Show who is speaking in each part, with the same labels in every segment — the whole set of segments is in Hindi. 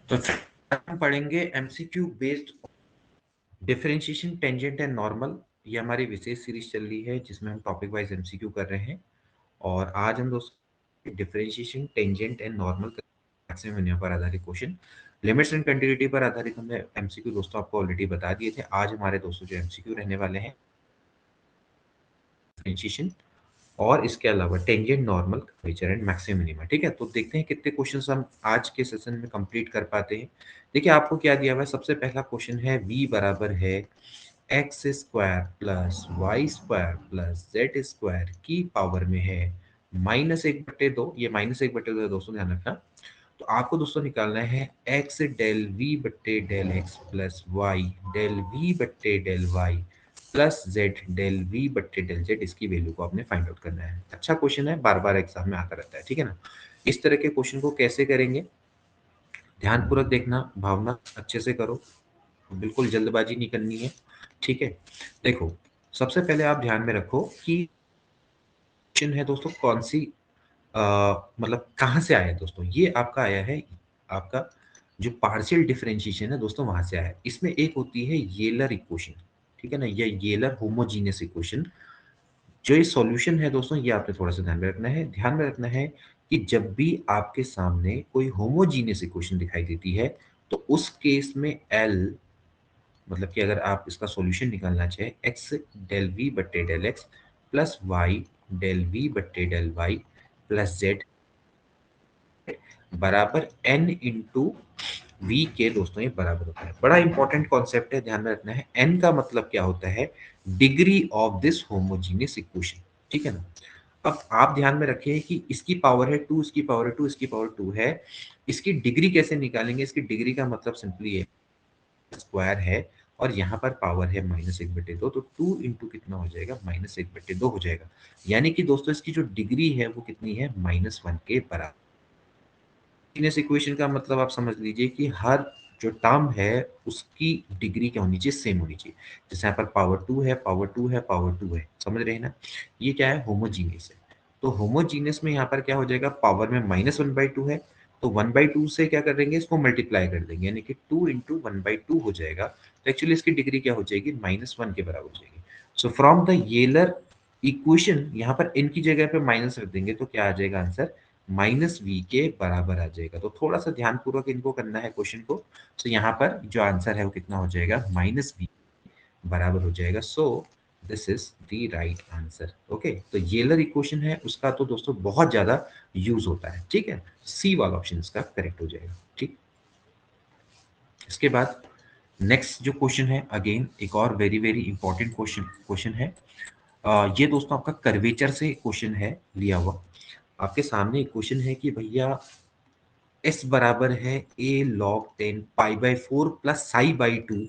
Speaker 1: तो हम पढ़ेंगे MCQ based differentiation tangent and normal. ये हमारी विशेष सीरीज चल रही है जिसमें हम टॉपिक वाइज एमसीक्यू कर रहे हैं। और आज हम दोस्तों differentiation tangent and normal maximum minimum पर आधारित क्वेश्चन, लिमिट्स एंड कंटिन्यूटी पर आधारित हमने एमसीक्यू दोस्तों आपको ऑलरेडी बता दिए थे। आज हमारे दोस्तों जो एमसीक्यू रहने वाले हैं डिफरेंशिएशन और इसके अलावा tangent normal curvature and maximum minima. ठीक है, तो देखते हैं कितने क्वेश्चंस हम आज के सेशन में कंप्लीट कर पाते हैं। देखिए आपको क्या दिया हुआ है। सबसे पहला क्वेश्चन है v बराबर है x squared plus Y squared plus Z squared की पावर में है -1/2। ये -1/2 है दोस्तों, ध्यान रखना। तो आपको दोस्तों निकालना है एक्स डेल वी बट्टे del x plus Y del V बट्टे del Y plus Z del V बट्टे डेल जेड। इसकी वैल्यू को आपने फाइंड आउट करना है। अच्छा क्वेश्चन है, बार बार एग्जाम में आता रहता है, ठीक है ना। इस तरह के क्वेश्चन को कैसे करेंगे, ध्यानपूर्वक देखना, भावना अच्छे से करो, बिल्कुल जल्दबाजी नहीं करनी है। ठीक है, देखो सबसे पहले आप ध्यान में रखो कि क्वेश्चन है दोस्तों कौन सी अ, मतलब कहाँ से आया है दोस्तों। ये आपका आया है, आपका जो पार्शियल डिफरेंशिएशन है दोस्तों वहां से आया है। इसमें एक होती है येलर इक्वेशन, ठीक है ना, या येलर होमोजीनियस इक्वेशन। जो ये सॉल्यूशन है दोस्तों, ये आपने थोड़ा सा ध्यान में रखना है। ध्यान में रखना है कि जब भी आपके सामने कोई होमोजीनियस इक्वेशन दिखाई देती है तो उस केस में एल, मतलब कि अगर आप इसका सॉल्यूशन निकालना चाहे एक्स डेल वी बट्टे del x plus Y del V बट्टे डेल वाई प्लस जेड बराबर एन इंटू वी के दोस्तों ये बराबर होता है। बड़ा इंपॉर्टेंट कॉन्सेप्ट है, ध्यान में रखना है। एन का मतलब क्या होता है, degree of this homogeneous equation, ठीक है ना। अब आप ध्यान में रखिए कि इसकी पावर है 2, इसकी पावर है 2, इसकी पावर 2 है। इसकी डिग्री कैसे निकालेंगे, इसकी डिग्री का मतलब सिंपली है स्क्वायर है और यहाँ पर पावर है -1/2, तो 2 इंटू कितना हो जाएगा, -1/2 हो जाएगा। यानी कि दोस्तों इसकी जो डिग्री है वो कितनी है, -1 के बराबर। इस इक्वेशन का मतलब आप समझ लीजिए कि हर जो टर्म है उसकी डिग्री क्या होनी चाहिए, सेम होनी चाहिए। जैसे यहाँ पर पावर 2 है, पावर 2 है, पावर 2 है, समझ रहे हैं ना। ये क्या है, होमोजीनियस है। तो होमोजीनियस में यहाँ पर क्या हो जाएगा, पावर में -1/2 है, तो 1/2 से क्या करेंगे, इसको मल्टीप्लाई कर देंगे, यानी कि 2 इंटू 1/2 हो जाएगा। तो एक्चुअली इसकी डिग्री क्या हो जाएगी, -1 के बराबर हो जाएगी। सो फ्रॉम द येलर इक्वेशन यहाँ पर n की जगह पे माइनस रख देंगे तो क्या आ जाएगा आंसर, -v के बराबर आ जाएगा। तो थोड़ा सा ध्यानपूर्वक इनको करना है क्वेश्चन को। तो यहाँ पर जो आंसर है वो कितना हो जाएगा, -v बराबर हो जाएगा। So this is the right answer. Okay, तो येलर इक्वेशन है उसका तो दोस्तों बहुत ज्यादा यूज होता है, ठीक है। सी वाला ऑप्शन इसका करेक्ट हो जाएगा, ठीक। इसके बाद नेक्स्ट जो क्वेश्चन है, अगेन एक और very very important question question है। ये दोस्तों आपका कर्वेचर से क्वेश्चन है लिया हुआ। आपके सामने एक क्वेश्चन है कि भैया एस बराबर है ए लॉग 10 पाई/4 प्लस साई बाई 2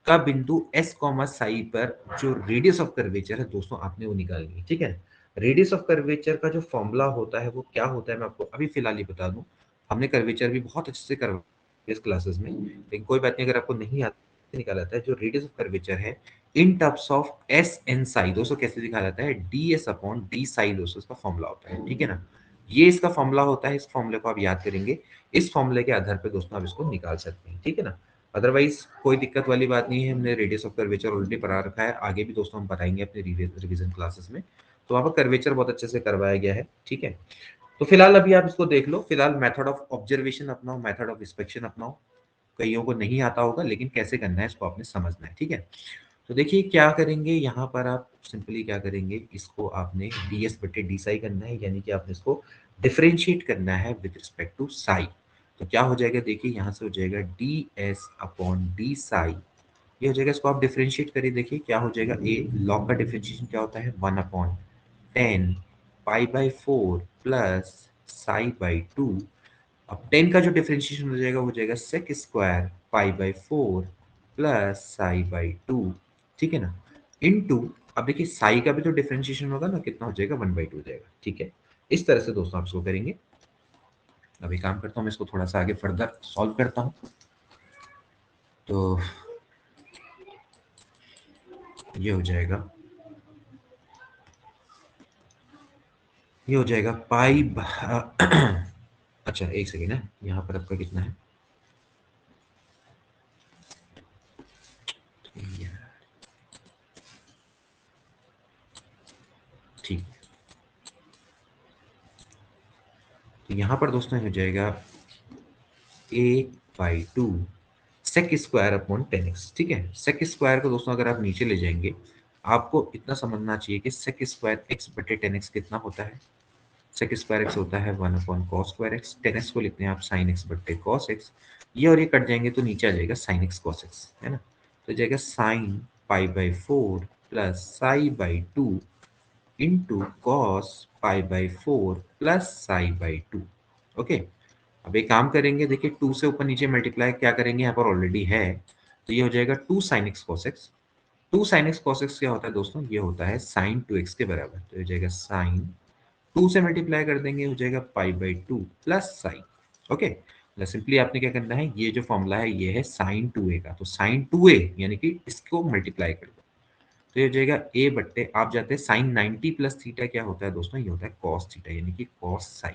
Speaker 1: का बिंदु एस कॉमा साई पर जो रेडियस ऑफ कर्वेचर है दोस्तों आपने वो निकालनी है, ठीक है। रेडियस ऑफ कर्वेचर का जो फॉर्मूला होता है वो क्या होता है, मैं आपको अभी फिलहाल ही बता दूं। हमने कर्वेचर भी बहुत अच्छे से करवाया इस क्लासेस में, लेकिन कोई बात नहीं, अगर आपको नहीं आता निकाला जाता है। जो रेडियस ऑफ कर्वेचर है in terms of S N psi दोस्तों कैसे दिखा जाता है, D S upon D psi दोस्तों इसका फॉर्मूला होता है, ठीक है ना। ये इसका फॉर्मूला होता है, इस फॉर्मूले को आप याद करेंगे। इस फॉर्मूले के आधार पर दोस्तों आप इसको निकाल सकते हैं, ठीक है ना। अदरवाइज कोई दिक्कत वाली बात नहीं है, हमने रेडियस ऑफ कर्वेचर ऑलरेडी पढ़ा रखा है, आगे भी दोस्तों हम पढ़ाएंगे अपने रिवीजन क्लासेस में। तो वहाँ पर कर्वेचर बहुत अच्छे से करवाया गया है, ठीक है। तो फिलहाल अभी आप इसको देख लो। फिलहाल मेथड ऑफ ऑब्जर्वेशन अपनाओ, मेथड ऑफ इंस्पेक्शन अपनाओ। कईयों को नहीं आता होगा लेकिन कैसे करना है इसको आपने समझना है, ठीक है। तो देखिए क्या करेंगे, यहाँ पर आप सिंपली क्या करेंगे, इसको आपने डी एस बटे डी साई करना है, यानी कि आपने इसको डिफरेंशिएट करना है विद रिस्पेक्ट टू साई। तो क्या हो जाएगा, देखिए यहाँ से हो जाएगा D S upon D Sai. ये हो जाएगा, इसको आप डिफरेंशिएट करिए, देखिए क्या हो जाएगा। ए लॉग का डिफरेंशिएशन क्या होता है, 1/10 पाई/4 प्लस साई/2। अब 10 का जो डिफरेंशिएशन हो जाएगा वो हो जाएगा सेक स्क्वायर पाई/4 प्लस साई/2, ठीक है ना, इनटू। अब देखिए साई का भी तो डिफरेंशिएशन होगा ना, कितना हो जाएगा, 1/2 हो जाएगा, ठीक है। इस तरह से दोस्तों आप इसको करेंगे। अभी काम करता हूँ मैं इसको थोड़ा सा आगे फर्दर सॉल्व करता हूँ। तो ये हो जाएगा, ये हो जाएगा अच्छा एक सेकेंड है, यहाँ पर आपका कितना है, तो यहाँ पर दोस्तों हो जाएगा a/2 sec square upon 10x। ठीक है, सेक स्क्वायर को दोस्तों अगर आप नीचे ले जाएंगे, आपको इतना समझना चाहिए कि सेक स्क्वायर x बटे 10x कितना होता है। सेक स्क्वायर एक्स होता है 1 upon cos square x. 10x को लिखते हैं आप साइन एक्स बट्टे कॉस एक्स। ये और ये कट जाएंगे तो नीचे आ जाएगा साइन एक्स कॉस एक्स, है ना। तो जाएगा साइन π/4 प्लस साई/2 इंटू कॉस π/4 प्लस साई/2। ओके, अब एक काम करेंगे, देखिए 2 से ऊपर नीचे मल्टीप्लाई क्या करेंगे, यहाँ पर ऑलरेडी है, तो ये हो जाएगा 2 sine x cos x. 2 sine x cos x क्या होता है दोस्तों, ये होता है साइन 2x के बराबर। तो ये हो जाएगा साइन 2 से मल्टीप्लाई कर देंगे, हो जाएगा π/2 प्लस साइन। ओके, मतलब सिंपली आपने क्या करना है, ये जो फॉर्मूला है ये है साइन 2a का, तो साइन 2a यानी कि इसको मल्टीप्लाई कर दो, तो ये हो जाएगा a बट्टे आप जाते हैं साइन 90 प्लस थीटा क्या होता है दोस्तों, ये होता है कॉस थीटा यानी कि कॉस साई।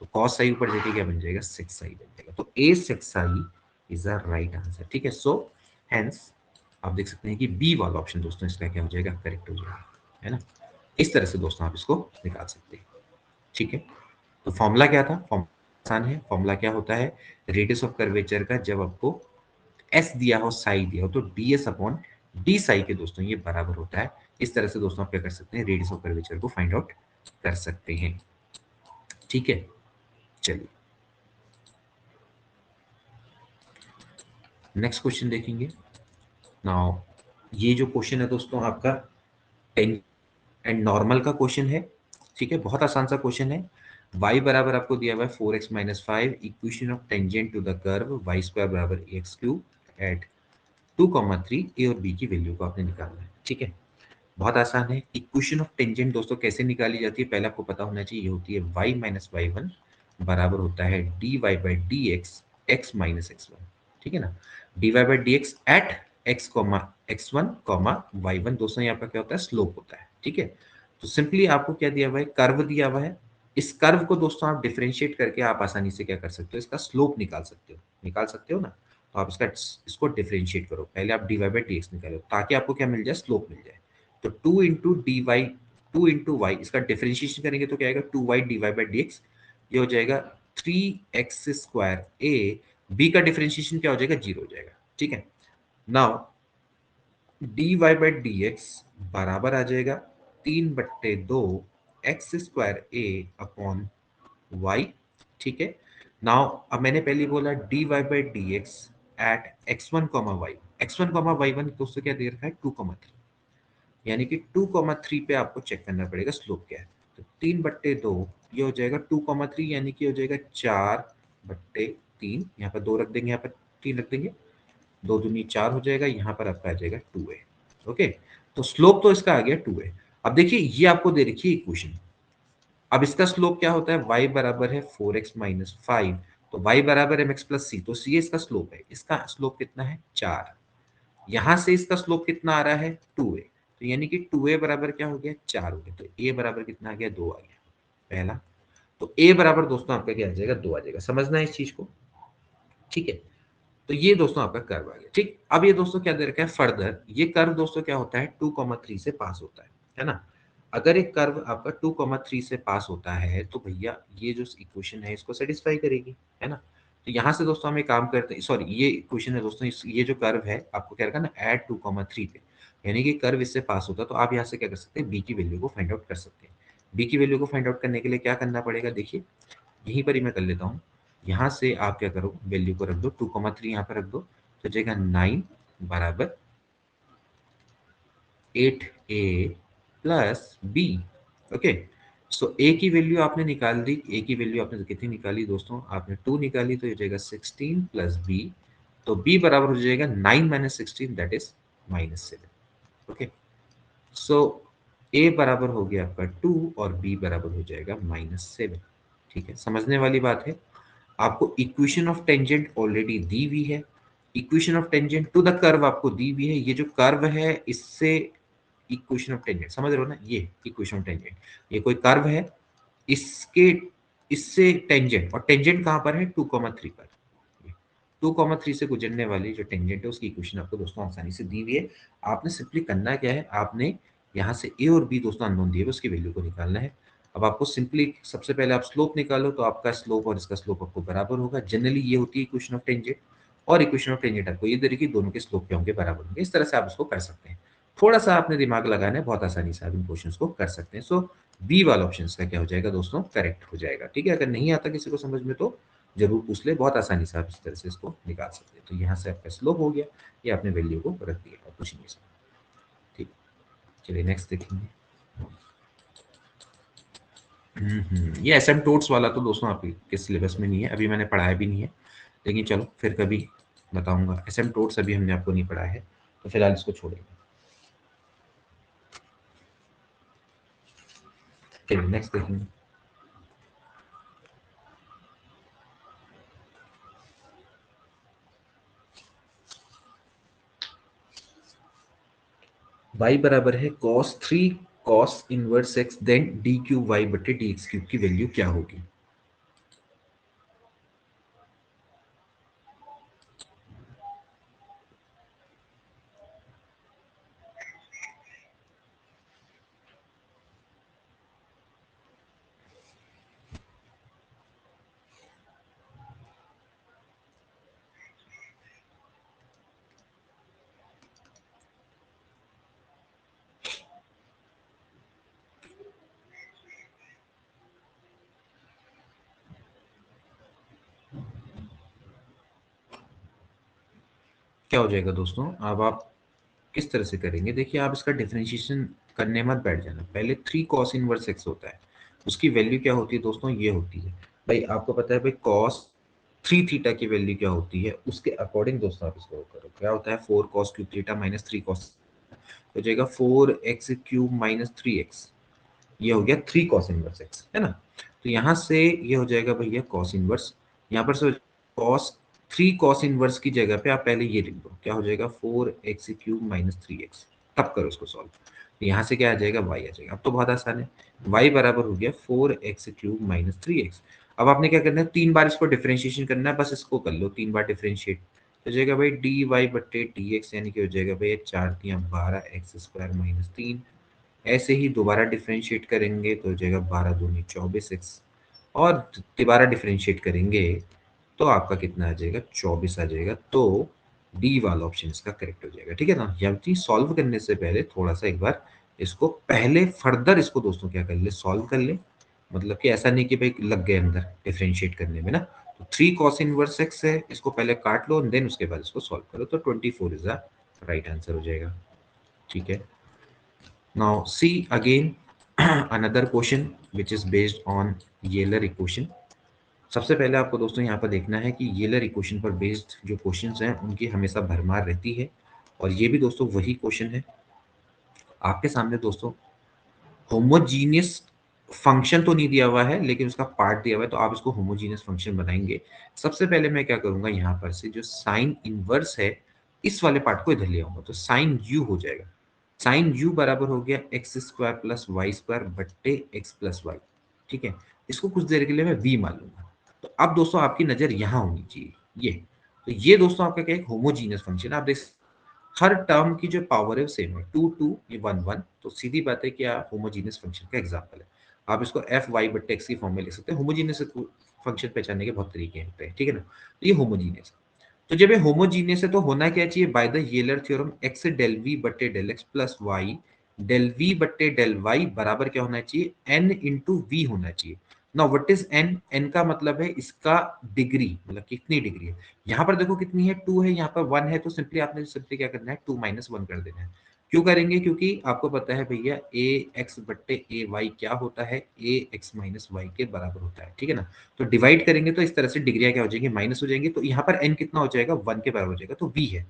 Speaker 1: तो कॉस साई ऊपर जाके क्या बन जाएगा, सेक साई बन जाएगा। तो a sec psi is the right answer. ठीक है, सो हेंस आप देख सकते हैं कि बी वाला ऑप्शन दोस्तों इसका क्या हो जाएगा, करेक्ट हो जाएगा, है ना। इस तरह से दोस्तों आप इसको निकाल सकते हैं। ठीक है, तो फॉर्मूला क्या था, फॉर्मूला आसान है। फॉर्मूला क्या होता है, रेडियस ऑफ कर्वेचर का जब आपको एस दिया हो, साई दिया हो, तो D S upon D Sai के दोस्तों ये बराबर होता है। इस तरह से दोस्तों आप क्या कर सकते हैं, रेडियस ऑफ कर्वेचर को फाइंड आउट कर सकते हैं। ठीक है, चलिए नेक्स्ट क्वेश्चन देखेंगे। नाउ ये जो क्वेश्चन है दोस्तों आपका टेन एंड नॉर्मल का क्वेश्चन है। ठीक है, बहुत आसान सा क्वेश्चन है। y बराबर आपको दिया हुआ है 4x-5, equation of tangent to the curve y squared बराबर ax³ एट 2,3 ए और बी की वैल्यू को आपने निकालना है। ठीक है, बहुत आसान है। इक्वेशन ऑफ टेंजेंट दोस्तों कैसे निकाली जाती है, पहले आपको पता होना चाहिए, ये होती है y-y1 बराबर होता है dy/dx x-x1। ठीक है ना, dy/dx एट x, y1 दोस्तों यहाँ पर क्या होता है, स्लोप होता है। ठीक है, तो सिंपली आपको क्या दिया हुआ है, कर्व दिया हुआ है। इस कर्व को दोस्तों आप डिफरेंशिएट करके आप आसानी से क्या कर सकते हो, इसका स्लोप निकाल सकते हो ना। तो आप इसको डिफरेंशिएट करो, पहले आप dy/dx निकालो ताकि आपको क्या मिल जाए, स्लोप मिल जाए। तो 2 इंटू डी वाई, 2 इंटू वाई, इसका डिफरेंशिएशन करेंगे तो क्या आएगा, 2y dy/dx। ये हो जाएगा 3x² a। b का डिफरेंशिएशन क्या हो जाएगा, 0 हो जाएगा। ठीक है, नाउ dy/dx बराबर आ जाएगा 3/2 x² a अपॉन y। ठीक है, नाउ अब मैंने पहले बोला dy/dx एट x1, y1 दोस्तों क्या दे रखा है, 2,3, यानी कि 2,3 पे आपको चेक करना पड़ेगा स्लोप क्या है। तो 3/2 ये हो जाएगा 2,3 यानी कि हो जाएगा 4/3। यहाँ पर 2 रख देंगे, यहाँ पर 3 रख देंगे, 2 दूनी 4 हो जाएगा, यहाँ पर आपका आ जाएगा 2a। ओके, तो स्लोप तो इसका आ गया 2a। अब देखिए ये आपको दे रखी है इक्वेशन, अब इसका स्लोप क्या होता है, y बराबर है 4x-5, तो y बराबर है mx प्लस सी, तो सी इसका स्लोप है। इसका स्लोप कितना है, 4। यहां से इसका स्लोप कितना आ रहा है, 2a, तो यानी कि 2a बराबर क्या हो गया, 4 हो गया। तो a बराबर कितना आ गया, 2 आ गया पहला। तो a बराबर दोस्तों आपका क्या आ जाएगा, 2 आ जाएगा। समझना है इस चीज को। ठीक है, तो ये दोस्तों आपका कर्व आ गया। ठीक, अब ये दोस्तों क्या दे रखा है, फर्दर ये कर्व दोस्तों क्या होता है, 2,3 से पास होता है ना। अगर एक कर्व आपका 2,3 से पास होता है तो भैया ये जो इक्वेशन है इसको सेटिस्फाई करेगी, है ना। तो यहाँ से दोस्तों हम एक काम करते हैं, सॉरी ये इक्वेशन है दोस्तों, ये जो कर्व है आपको क्या रखा ना, एट 2,3 पे, यानी कि कर्व इससे पास होता है। तो आप यहाँ से क्या कर सकते हैं, बी की वैल्यू को फाइंड आउट कर सकते हैं। बी की वैल्यू को फाइंड आउट करने के लिए क्या करना पड़ेगा, देखिए यहीं पर ही मैं कर लेता हूँ। यहाँ से आप क्या करो, वैल्यू को रख दो, 2,3 यहाँ पर रख दो, तो जाएगा 9 बराबर 8a प्लस बी। ओके, सो ए की वैल्यू आपने निकाल दी, ए की वैल्यू आपने कितनी निकाली दोस्तों, आपने 2 निकाली, तो ये जाएगा 16 प्लस बी। तो बी बराबर हो जाएगा 9 माइनस 16 दैट इज -7। ओके, सो ए बराबर हो गया आपका 2 और बी बराबर हो जाएगा -7। ठीक है, समझने वाली बात है। आपको इक्वेशन ऑफ टेंजेंट ऑलरेडी दी हुई है, equation of tangent to the curve आपको दी हुई है। ये जो कर्व है इससे इक्वेशन ऑफ टेंजेंट समझ रहे हो ना, ये इक्वेशन ऑफ टेंजेंट, ये कोई कर्व है, इसके इससे टेंजेंट, और टेंजेंट कहां पर है, 2,3 पर। 2,3 से गुजरने वाली जो टेंजेंट है उसकी इक्वेशन आपको दोस्तों आसानी से दी हुई है। आपने सिंपली करना क्या है, आपने यहाँ से ए और बी दोस्तों अननोन दिए हुए, उसकी वैल्यू को निकालना है। अब आपको सिंपली सबसे पहले आप स्लोप निकालो, तो आपका स्लोप और इसका स्लोप आपको बराबर होगा। जनरली ये होती है इक्वेशन ऑफ टेंजेंट, और इक्वेशन ऑफ टेंजेंट आपको ये दे रही है कि दोनों के स्लोप क्या होंगे, बराबर होंगे। इस तरह से आप इसको कर सकते हैं। थोड़ा-सा आपने दिमाग लगाना है, बहुत आसानी से आप इन क्वेश्चंस को कर सकते हैं। सो बी वाला ऑप्शन इसका क्या हो जाएगा दोस्तों, करेक्ट हो जाएगा। ठीक है, अगर नहीं आता किसी को समझ में तो ज़रूर पूछ ले, बहुत आसानी से आप इस तरह से इसको निकाल सकते हैं। तो यहाँ से आपका स्लोप हो गया, ये आपने वैल्यू को रख दिया और कुछ नहीं है इसमें। ठीक, चलिए नेक्स्ट देखेंगे। ये एसिम्पटोट्स वाला तो दोस्तों आपके सिलेबस में नहीं है, अभी मैंने पढ़ाया भी नहीं है, लेकिन चलो फिर कभी बताऊँगा। एसिम्पटोट्स अभी हमने आपको नहीं पढ़ाया है, तो फिलहाल इसको छोड़ेंगे। चलिए नेक्स्ट देखेंगे। y बराबर है cos 3 cos inverse x then D cube Y बटे डी एक्स क्यूब की वैल्यू क्या होगी? क्या हो जाएगा दोस्तों? अब आप किस तरह से करेंगे? देखिए, आप इसका डिफरेंशिएशन करने मत बैठ जाना। पहले 3 cos इनवर्स x होता है, उसकी वैल्यू क्या होती है दोस्तों? ये होती है, भाई आपको पता है भाई cos 3 थीटा की वैल्यू क्या होती है, उसके अकॉर्डिंग दोस्तों आप इसको करो। क्या होता है? 4 cos cube theta minus 3 cos, हो जाएगा 4x क्यूब माइनस 3x। ये हो गया 3 cos इनवर्स x, है ना? तो यहाँ से ये हो जाएगा भैया cos इनवर्स, यहाँ पर से cos 3 cos इनवर्स की जगह पे आप पहले ये लिख दो, क्या हो जाएगा 4x क्यूब माइनस 3x। तब करो इसको सॉल्व, तो यहाँ से क्या आ जाएगा, y आ जाएगा। अब तो बहुत आसान है, y बराबर हो गया 4x क्यूब माइनस 3x। अब आपने क्या करना है, 3 बार इसको डिफरेंशिएशन करना है, बस इसको कर लो 3 बार डिफरेंशिएट, हो जाएगा भाई डी वाई बट्टे डी एक्स, यानी कि हो जाएगा भाई 4×3 = 12 x² - 3। ऐसे ही दोबारा डिफरेंशिएट करेंगे तो हो जाएगा 12×2 = 24x, और दोबारा डिफरेंशिएट करेंगे तो आपका कितना आ जाएगा, 24 आ जाएगा। तो डी वाला ऑप्शन इसका करेक्ट हो जाएगा। ठीक है ना? यह चीज सॉल्व करने से पहले थोड़ा सा एक बार इसको पहले फर्दर इसको दोस्तों क्या कर ले, सॉल्व कर ले। मतलब कि ऐसा नहीं कि भाई लग गए अंदर डिफरेंशिएट करने में ना। तो 3 cos इनवर्स x है, इसको पहले काट लो देन उसके बाद इसको सॉल्व करो, तो 24 इज द राइट आंसर हो जाएगा। ठीक है, now see again another question which is based on Euler equation। सबसे पहले आपको दोस्तों यहाँ पर देखना है कि Euler इक्वेशन पर बेस्ड जो क्वेश्चंस हैं उनकी हमेशा भरमार रहती है, और ये भी दोस्तों वही क्वेश्चन है आपके सामने दोस्तों। होमोजीनियस फंक्शन तो नहीं दिया हुआ है, लेकिन उसका पार्ट दिया हुआ है, तो आप इसको होमोजीनियस फंक्शन बनाएंगे। सबसे पहले मैं क्या करूंगा, यहाँ पर से जो साइन इनवर्स है इस वाले पार्ट को इधर ले आऊंगा, तो साइन यू हो जाएगा। साइन यू बराबर हो गया x² प्लस वाई स्क्वायर बट्टे x प्लस वाई। ठीक है, इसको कुछ देर के लिए मैं v मान लूंगा। तो अब दोस्तों आपकी नजर यहाँ होनी चाहिए, ये तो ये दोस्तों आपका क्या है, होमोजीनियस फंक्शन। आप देख हर टर्म की जो पावर है वो सेम है, 2 2 ये 1 1, तो सीधी बात है कि आप होमोजीनियस फंक्शन का एग्जांपल है। आप इसको एफ वाई बट्टे एक्स की फॉर्म में लिख सकते हैं। होमोजीनियस फंक्शन पहचानने के बहुत तरीके होते हैं, ठीक है ना? तो ये होमोजीनियस, तो जब ये होमोजीनियस है तो होना क्या चाहिए, by the Euler theorem X del V बट्टे del x plus Y del V बट्टे डेल वाई बराबर क्या होना चाहिए, एन इंटू वी होना चाहिए। Now what is N? N का मतलब है इसका डिग्री, मतलब कितनी डिग्री है। यहाँ पर देखो कितनी है, 2 है, यहाँ पर 1 है, तो सिंपली आपने सिंपली क्या करना है, 2 - 1 कर देना है। क्यों करेंगे? क्योंकि आपको पता है भैया ए एक्स बट्टे ए वाई क्या होता है, ए एक्स माइनस वाई के बराबर होता है। ठीक है ना? तो डिवाइड करेंगे तो इस तरह से डिग्रियां क्या हो जाएंगी, माइनस हो जाएंगी। तो यहाँ पर n कितना हो जाएगा, 1 के बराबर हो जाएगा, तो v है।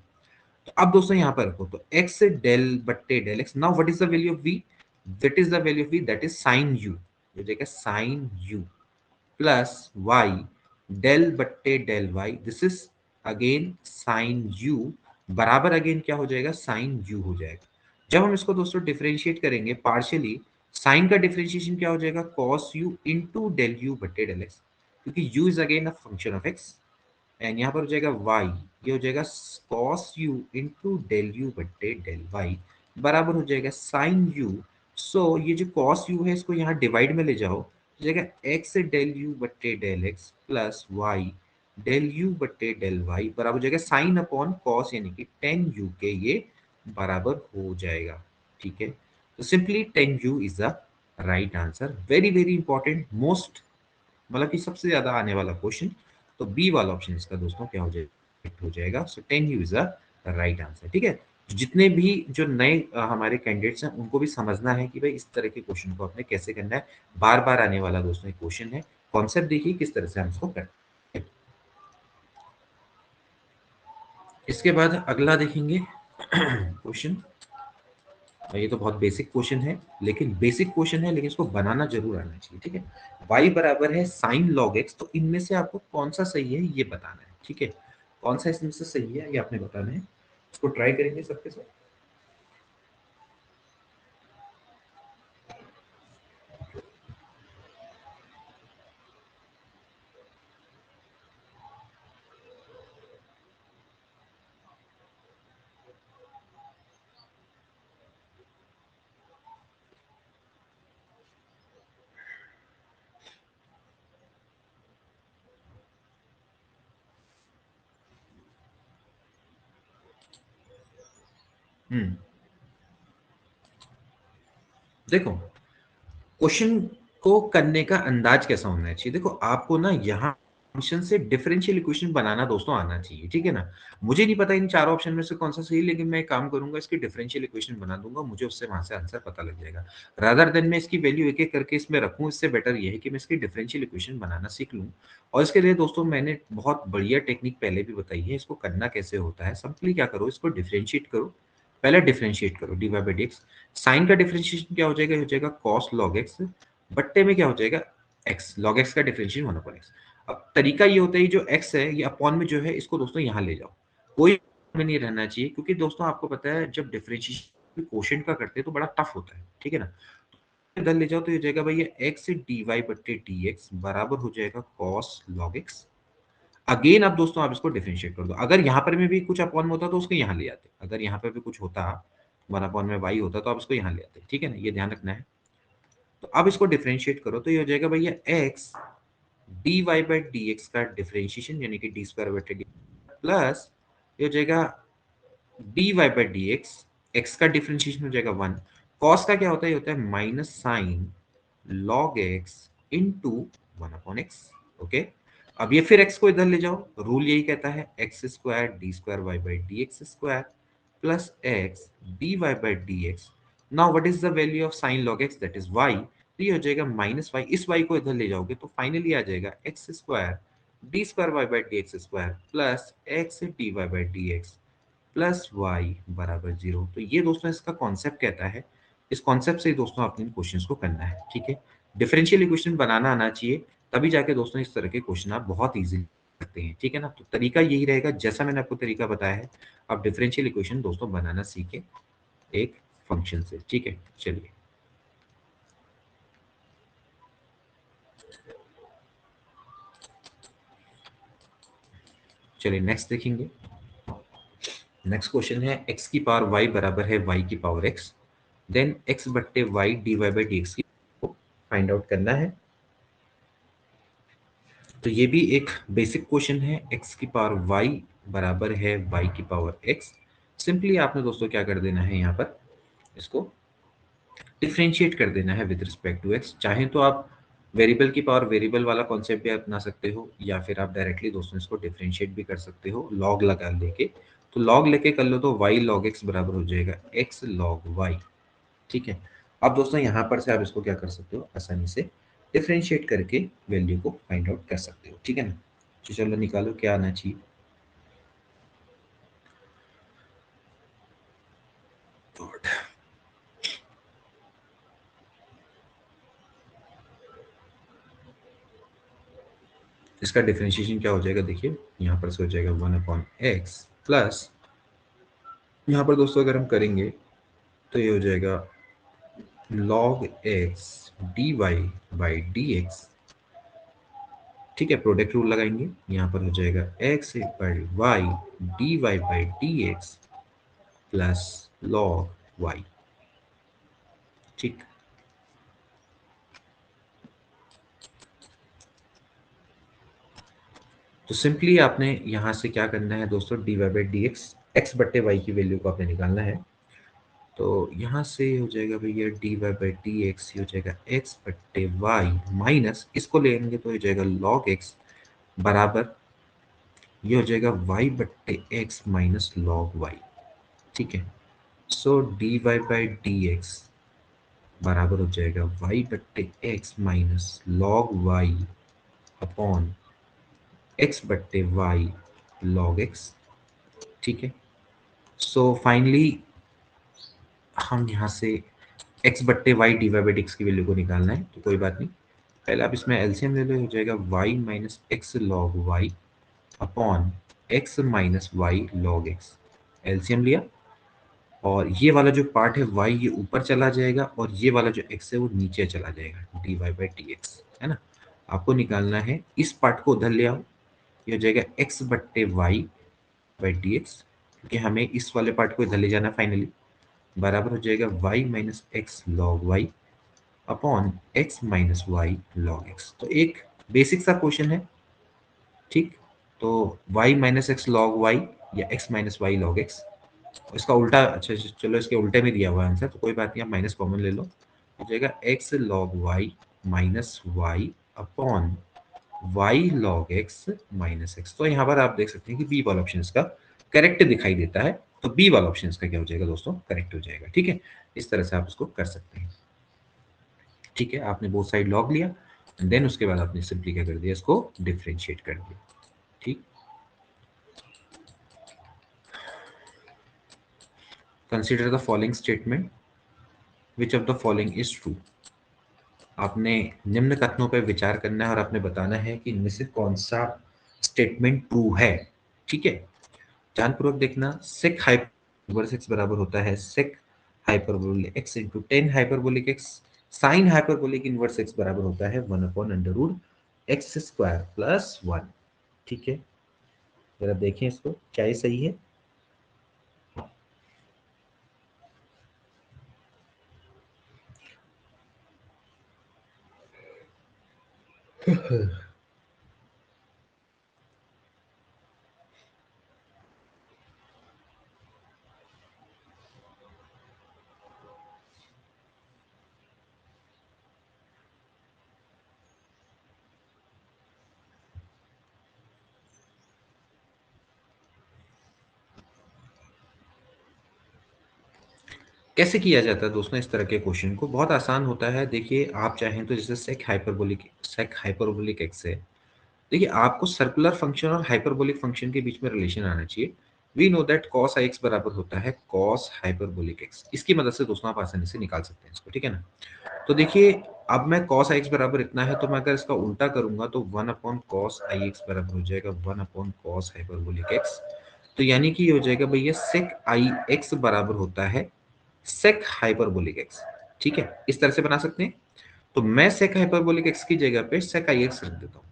Speaker 1: तो अब दोस्तों यहाँ पर रखो, तो x डेल बट्टे del x, now what is the value of v? That is the value of v, that is sine u, हो जाएगा sine u plus y del बट्टे del y, this is again sine u, बराबर अगेन क्या हो जाएगा, साइन u हो जाएगा। जब हम इसको दोस्तों डिफरेंशिएट करेंगे पार्शियली, साइन का डिफरेंशिएशन क्या हो जाएगा, cos u into del u बट्टे डेल x, क्योंकि u is again a function of x, and यहाँ पर हो जाएगा y, ये हो जाएगा cos u into del u बट्टे डेल y बराबर हो जाएगा साइन u। ये जो कॉस यू है इसको यहाँ डिवाइड में ले जाओ, तो जगह एक्स डेल यू बट्टे del x plus Y del you बट्टे डेल वाई बराबर जगह साइन अपॉन कॉस यानी कि टेन यू के ये बराबर हो जाएगा। ठीक है, तो simply ten U is the right answer. Very very important, most मतलब कि सबसे ज्यादा आने वाला क्वेश्चन। तो बी वाला ऑप्शन इसका दोस्तों क्या हो जाएगा, हो जाएगा। So ten U is the right answer. ठीक है, जितने भी जो नए हमारे कैंडिडेट्स हैं उनको भी समझना है कि भाई इस तरह के क्वेश्चन को आपने कैसे करना है। बार बार आने वाला दोस्तों एक क्वेश्चन है, कॉन्सेप्ट देखिए किस तरह से हम इसको करते हैं। इसके बाद अगला देखेंगे क्वेश्चन। ये तो बहुत बेसिक क्वेश्चन है, लेकिन बेसिक क्वेश्चन है लेकिन इसको बनाना जरूर आना चाहिए। ठीक है, y बराबर है साइन लॉग एक्स, तो इनमें से आपको कौन सा सही है ये बताना है। ठीक है, कौन सा इसमें से सही है ये आपने बताना है। इसको ट्राई करेंगे सबके साथ। हम्म, देखो क्वेश्चन को करने का अंदाज कैसा होना चाहिए। देखो आपको ना यहाँ फंक्शन से डिफरेंशियल इक्वेशन बनाना दोस्तों आना चाहिए। ठीक है ना, मुझे नहीं पता इन चारों ऑप्शन में से कौन सा सही है, लेकिन मैं एक काम करूंगा इसकी डिफरेंशियल इक्वेशन बना दूंगा, मुझे उससे वहां से आंसर पता लग जाएगा। रादर देन मैं इसकी वैल्यू एक एक करके इसमें रखूं, इससे बेटर ये है कि मैं इसकी डिफरेंशियल इक्वेशन बनाना सीख लूं। और इसके लिए दोस्तों मैंने बहुत बढ़िया टेक्निक पहले भी बताई है, इसको करना कैसे होता है। सिंपली क्या करो, इसको डिफरेंशिएट करो। पहले डिफरेंशिएट करो D Y by D X. Sine का डिफरेंशिएशन क्या हो जाएगा कॉस लॉग एक्स, बट्टे में क्या हो जाएगा एक्स, लॉग एक्स का डिफरेंशिएशन वन अपॉन एक्स। अब तरीका ये होता है जो एक्स है ये अपॉन में जो है इसको दोस्तों यहाँ ले जाओ, कोई में नहीं रहना चाहिए, क्योंकि दोस्तों आपको पता है जब डिफरेंशिएशन क्वोशिएंट का करते हैं तो बड़ा टफ होता है। ठीक है ना, इधर ले जाओ तो ये हो जाएगा भैया एक्स डी वाई बट्टे डी एक्स बराबर हो जाएगा कॉस लॉग एक्स। अगेन अब दोस्तों आप इसको डिफरेंशिएट कर दो, अगर यहाँ पर में भी कुछ अपॉन में होता तो उसको यहाँ ले आते, अगर यहाँ पर भी कुछ होता वन अपॉन में वाई होता तो आप इसको यहाँ ले आते। ठीक है ना, ये ध्यान रखना है। तो अब इसको डिफरेंशिएट करो तो ये हो जाएगा भैया X D Y by D X का डिफरेंशिएशन यानी कि डी स्क्वायर बटे डी प्लस ये हो जाएगा D Y by D X, X का डिफरेंशिएशन हो जाएगा वन। कॉस का क्या होता है, ये होता है minus sign log x into one upon x. Okay, अब ये फिर एक्स को इधर ले जाओ, रूल यही कहता है x squared D squared Y by D X squared plus X D Y by D X. Now what is the value of sine log X, that is Y. तो ये हो जाएगा माइनस वाई, इस वाई को इधर ले जाओगे तो फाइनली आ जाएगा X squared D squared Y by D X squared plus X D Y by D X plus Y बराबर जीरो। तो ये दोस्तों इसका कॉन्सेप्ट कहता है, इस कॉन्सेप्ट से ही दोस्तों आपने इन क्वेश्चंस को करना है। ठीक है, डिफरेंशियल इक्वेशन बनाना आना चाहिए, तभी जाके दोस्तों इस तरह के क्वेश्चन आप बहुत इजीली करते हैं। ठीक है ना, तो तरीका यही रहेगा जैसा मैंने आपको तरीका बताया है। आप डिफरेंशियल इक्वेशन दोस्तों बनाना सीखें एक फंक्शन से। ठीक है, चलिए चलिए नेक्स्ट देखेंगे। नेक्स्ट क्वेश्चन है एक्स की पावर वाई बराबर है वाई की पावर एक्स, देन एक्स बट्टे Y D Y by D x की फाइंड आउट करना है। तो ये भी एक बेसिक क्वेश्चन है, एक्स की पावर वाई बराबर है वाई की पावर एक्स। सिंपली आपने दोस्तों क्या कर देना है, यहाँ पर इसको डिफरेंशिएट कर देना है विद रिस्पेक्ट टू एक्स। चाहे तो आप वेरिएबल की पावर वेरिएबल वाला कॉन्सेप्ट भी अपना सकते हो, या फिर आप डायरेक्टली दोस्तों इसको डिफरेंशिएट भी कर सकते हो लॉग लगा लेके। तो लॉग लेके कर लो तो वाई लॉग एक्स बराबर हो जाएगा एक्स लॉग वाई। ठीक है, अब दोस्तों यहाँ पर से आप इसको क्या कर सकते हो, आसानी से डिफरेंशिएट करके वैल्यू को फाइंड आउट कर सकते हो। ठीक है ना, तो चलो निकालो क्या आना चाहिए। God, इसका डिफरेंशिएशन क्या हो जाएगा, देखिए यहाँ पर से हो जाएगा वन अपॉन एक्स प्लस, यहाँ पर दोस्तों अगर हम करेंगे तो ये हो जाएगा log x dy by D x. ठीक है, प्रोडक्ट रूल लगाएंगे, यहाँ पर हो जाएगा x by Y D Y by D X plus log y। ठीक, तो सिंपली आपने यहाँ से क्या करना है दोस्तों, D Y by D X, X बट्टे वाई की वैल्यू को आपने निकालना है। तो यहाँ से हो जाएगा भैया D Y by D X, ये हो जाएगा एक्स बट्टे वाई माइनस, इसको लेंगे तो हो जाएगा लॉग एक्स बराबर, ये हो जाएगा वाई बट्टे एक्स माइनस लॉग वाई। ठीक है, so d Y by D x बराबर हो जाएगा वाई बट्टे x minus log Y upon x बट्टे वाई लॉग एक्स। ठीक है, सो फाइनली हम यहाँ से एक्स बट्टे Y D Y by D x की वैल्यू को निकालना है, तो कोई बात नहीं, पहले आप इसमें एलसीएम ले लो, हो जाएगा Y minus X log Y upon X minus Y log X. LCM लिया, और ये वाला जो पार्ट है y ये ऊपर चला जाएगा, और ये वाला जो x है वो नीचे चला जाएगा, D Y by D X, है ना। आपको निकालना है, इस पार्ट को उधर ले आओ, ये हो जाएगा x बट्टे वाई बाई डी एक्स, क्योंकि हमें इस वाले पार्ट को इधर ले जाना फाइनली, बराबर हो जाएगा y minus X log Y upon X minus Y log X. तो एक बेसिक सा क्वेश्चन है, ठीक। तो y minus X log Y या x minus Y log X, इसका उल्टा, अच्छा चलो इसके उल्टे में दिया हुआ है आंसर, तो कोई बात नहीं, आप माइनस कॉमन ले लो, हो जाएगा X log Y minus Y upon Y log X minus X. तो यहाँ पर आप देख सकते हैं कि बी वाला ऑप्शन इसका करेक्ट दिखाई देता है, तो बी वाला ऑप्शन इसका क्या हो जाएगा दोस्तों, करेक्ट हो जाएगा। ठीक है, इस तरह से आप इसको कर सकते हैं। ठीक है, आपने बोथ साइड लॉग लिया, देन उसके बाद आपने सिंपली क्या कर दिया, इसको डिफ्रेंशिएट कर दिया। ठीक, consider the following statement, which of the following is true. आपने निम्न कथनों पर विचार करना है और आपने बताना है कि इनमें से कौन सा स्टेटमेंट ट्रू है। ठीक है, ध्यानपूर्वक देखना, सेक हाइपरबोलिक एक्स बराबर होता है sec hyperbolic X into tan hyperbolic X, sine hyperbolic inverse X बराबर होता है one upon under root X squared plus one. ठीक है, जरा देखें इसको, क्या ये सही है? कैसे किया जाता है दोस्तों इस तरह के क्वेश्चन को? बहुत आसान होता है। देखिए, आप चाहें तो जैसे सेक हाइपरबोलिक एक्स है, देखिए आपको सर्कुलर फंक्शन और हाइपरबोलिक फंक्शन के बीच में रिलेशन आना चाहिए। We know that cos X बराबर होता है कॉस हाइपरबोलिक एक्स। इसकी मदद से दोस्तों आप आसानी से निकाल सकते हैं इसको, ठीक है ना। तो देखिए, अब मैं कॉस एक्स बराबर इतना है, तो मैं अगर इसका उल्टा करूंगा तो वन अपॉन कॉस आई एक्स बराबर हो जाएगा one upon cos hyperbolic x. तो यानी कि ये हो जाएगा भैया सेक आई एक्स बराबर होता है सेक हाइपरबोलिक एक्स। ठीक है, इस तरह से बना सकते हैं। तो मैं सेक हाइपरबोलिक एक्स की जगह पे सेक आई एक्स रख देता हूँ,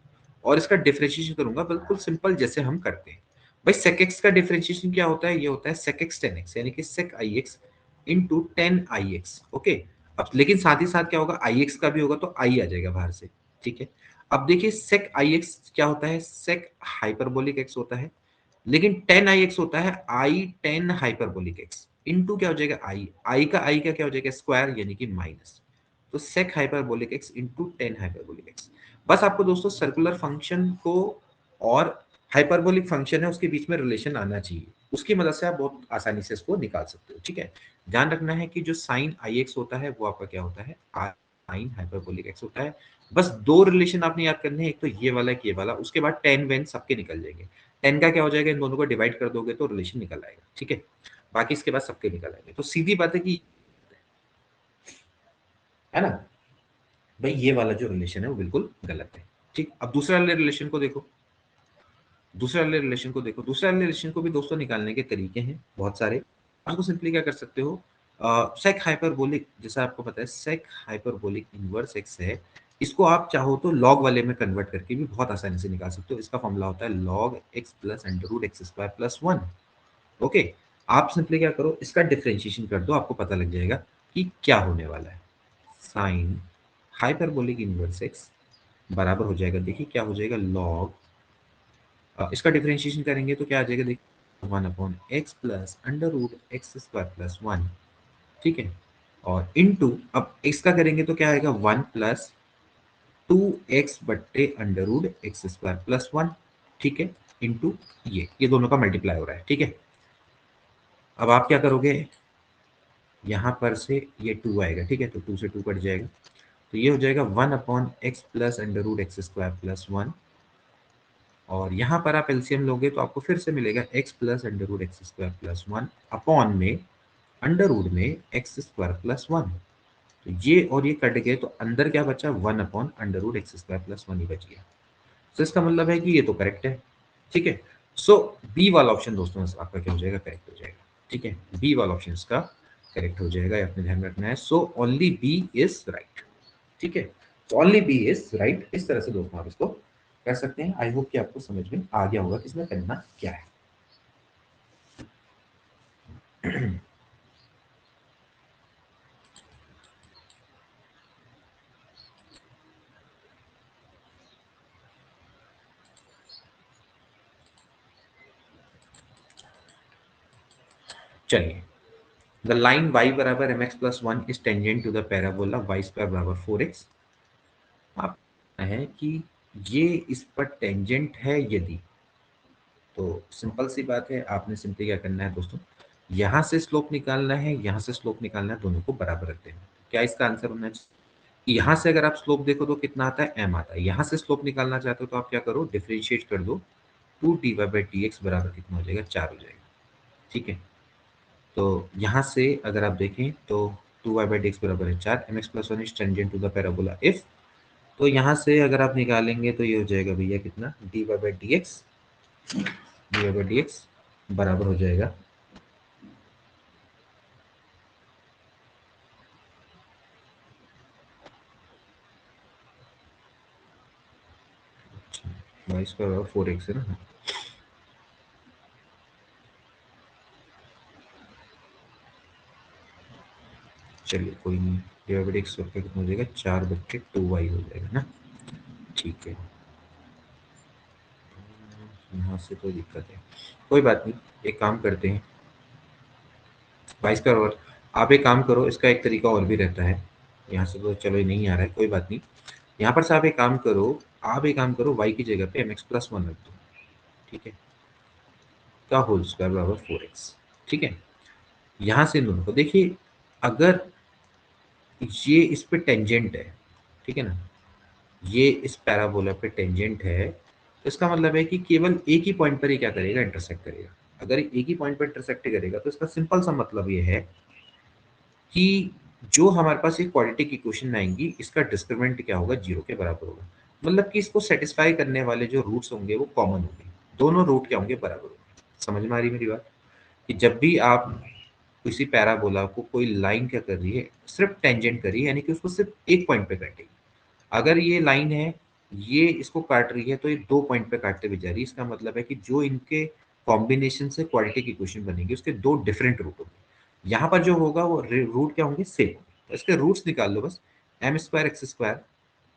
Speaker 1: और इसका डिफरेंशिएशन करूंगा बिल्कुल सिंपल जैसे हम करते हैं। भाई सेक एक्स का डिफरेंशिएशन क्या होता है? ये होता है सेक एक्स टेन एक्स, यानी कि सेक आई x into ten I x. Okay, अब लेकिन साथ ही साथ क्या होगा, आई एक्स का भी होगा तो आई आ जाएगा बाहर से। ठीक है, अब देखिए सेक आई एक्स क्या होता है, सेक हाइपरबोलिक एक्स होता है, लेकिन टेन आई एक्स होता है आई टेन हाइपरबोलिक एक्स इंटू क्या हो जाएगा, आई का आई का क्या हो जाएगा, स्क्वायर यानी कि माइनस। तो sec hyperbolic X into tan hyperbolic X. बस आपको दोस्तों सर्कुलर फंक्शन को और हाइपरबोलिक फंक्शन है उसके बीच में रिलेशन आना चाहिए, उसकी मदद से आप बहुत आसानी से इसको निकाल सकते हो। ठीक है, ध्यान रखना है कि जो साइन आई एक्स होता है वो आपका क्या होता है, साइन हाइपरबोलिक एक्स होता है। बस दो रिलेशन आपने याद करने हैं, एक तो ये वाला, एक ये वाला, उसके बाद टेन वेन सबके निकल जाएंगे। टेन का क्या हो जाएगा, इन दोनों को डिवाइड कर दोगे तो रिलेशन निकल आएगा। ठीक है, बाकी इसके बाद सबके निकल आएंगे। तो सीधी बात है कि, है ना भाई, ये वाला जो रिलेशन है वो बिल्कुल गलत है। ठीक, अब दूसरा वाले रिलेशन को देखो, दूसरा वाले रिलेशन को भी दोस्तों निकालने के तरीके हैं बहुत सारे। आप उसको सिंपली क्या कर सकते हो, सेक हाइपरबोलिक, जैसा आपको पता है सेक हाइपरबोलिक इनवर्स एक्स है, इसको आप चाहो तो लॉग वाले में कन्वर्ट करके भी बहुत आसानी से निकाल सकते हो। इसका फॉर्मूला होता है log X plus under root X squared plus one. Okay, आप सिंपली क्या करो, इसका डिफरेंशिएशन कर दो, आपको पता लग जाएगा कि क्या होने वाला है। साइन हाइपरबोलिक इनवर्स एक्स बराबर हो जाएगा, देखिए क्या हो जाएगा, लॉग इसका डिफरेंशिएशन करेंगे तो क्या आ जाएगा, देखिए 1/x plus under root X squared plus 1, ठीक है। और इनटू अब इसका करेंगे तो क्या आएगा, 1 प्लस 2x बट्टे under root X squared plus 1, ठीक है, इनटू ये दोनों का मल्टीप्लाई हो रहा है, ठीक है। अब आप क्या करोगे, यहां पर से ये 2 आएगा, ठीक है, तो 2 से 2 कट जाएगा, तो ये हो जाएगा 1/x plus under root X squared plus 1, और यहाँ पर आप एलसीएम लोगे तो आपको फिर से मिलेगा x plus under root X squared plus 1 upon में अंडर रूट में एक्स स्क्वायर प्लस 1, तो ये और ये कट गए तो अंदर क्या बचा, 1 under root X squared plus 1 ही बच गया। तो इसका मतलब है कि ये तो करेक्ट है, ठीक है। सो बी वाला ऑप्शन दोस्तों आपका क्या हो जाएगा, करेक्ट हो जाएगा, ठीक है। बी वाला ऑप्शन इसका करेक्ट हो जाएगा, ये अपने ध्यान में रखना है। So only B is right, ठीक है, ओनली बी इज राइट। इस तरह से दोस्तों आप इसको कर सकते हैं। आई होप कि आपको समझ में आ गया होगा कि इसमें करना क्या है। चलिए, द लाइन y बराबर mx plus 1 is tangent to the parabola y squared बराबर 4x। आप है कि ये इस पर टेंजेंट है यदि, तो सिंपल सी बात है, आपने सिंपली क्या करना है दोस्तों, यहां से स्लोप निकालना है, यहां से स्लोप निकालना है, दोनों को बराबर रख देना है। क्या इसका आंसर होना चाहिए, यहाँ से अगर आप स्लोप देखो तो कितना आता है, m आता है। यहाँ से स्लोप निकालना चाहते हो तो आप क्या करो, डिफरेंशिएट कर दो, 2dy/dx बराबर कितना हो जाएगा, 4 हो जाएगा, ठीक है। तो यहाँ से अगर आप देखें तो 2y/dx बराबर है 4, mx plus 1 is tangent to the parabola if, तो यहाँ से अगर आप निकालेंगे तो ये हो जाएगा भैया कितना, dy/dx बराबर हो जाएगा, y स्क्वायर बराबर 4x है ना। चलिए कोई नहीं, dy/dx का कितना हो जाएगा, 4/2y हो जाएगा ना, ठीक है। यहाँ से कोई दिक्कत है, कोई बात नहीं, एक काम करते हैं, वाइस का और आप एक काम करो, इसका एक तरीका और भी रहता है। यहाँ से तो चलो ये नहीं आ रहा है, कोई बात नहीं। यहाँ पर से आप एक काम करो, आप एक काम करो, y की जगह पे mx प्लस 1 रख दो, ठीक है, का होल स्क्वायर बराबर 4x, ठीक है। यहाँ से इन दोनों को देखिए, अगर ये इस पे टेंजेंट है, ठीक है ना, ये इस पैराबोला पे टेंजेंट है, तो इसका मतलब है कि केवल एक ही पॉइंट पर ही क्या करेगा, इंटरसेक्ट करेगा। अगर एक ही पॉइंट पर इंटरसेक्ट करेगा तो इसका सिंपल सा मतलब ये है कि जो हमारे पास एक क्वाड्रेटिक इक्वेशन आएंगी, इसका डिस्क्रिमिनेंट क्या होगा, जीरो के बराबर होगा। मतलब कि इसको सेटिस्फाई करने वाले जो रूट्स होंगे वो कॉमन होंगे, दोनों रूट क्या होंगे, बराबर होंगे। समझ में आ रही है मेरी बात, कि जब भी आप किसी पैराबोला को कोई लाइन क्या कर रही है, सिर्फ टेंजेंट कर रही है, यानी कि उसको सिर्फ एक पॉइंट पे काटेगी। अगर ये लाइन है, ये इसको काट रही है, तो ये 2 पॉइंट पे काटते हुए जा रही है, इसका मतलब है कि जो इनके कॉम्बिनेशन से क्वाड्रेटिक इक्वेशन बनेगी, उसके 2 डिफरेंट रूट होंगे। यहाँ पर जो होगा वो रूट क्या होंगे, सेम होंगे। तो इसके रूट्स निकाल लो बस, m² x²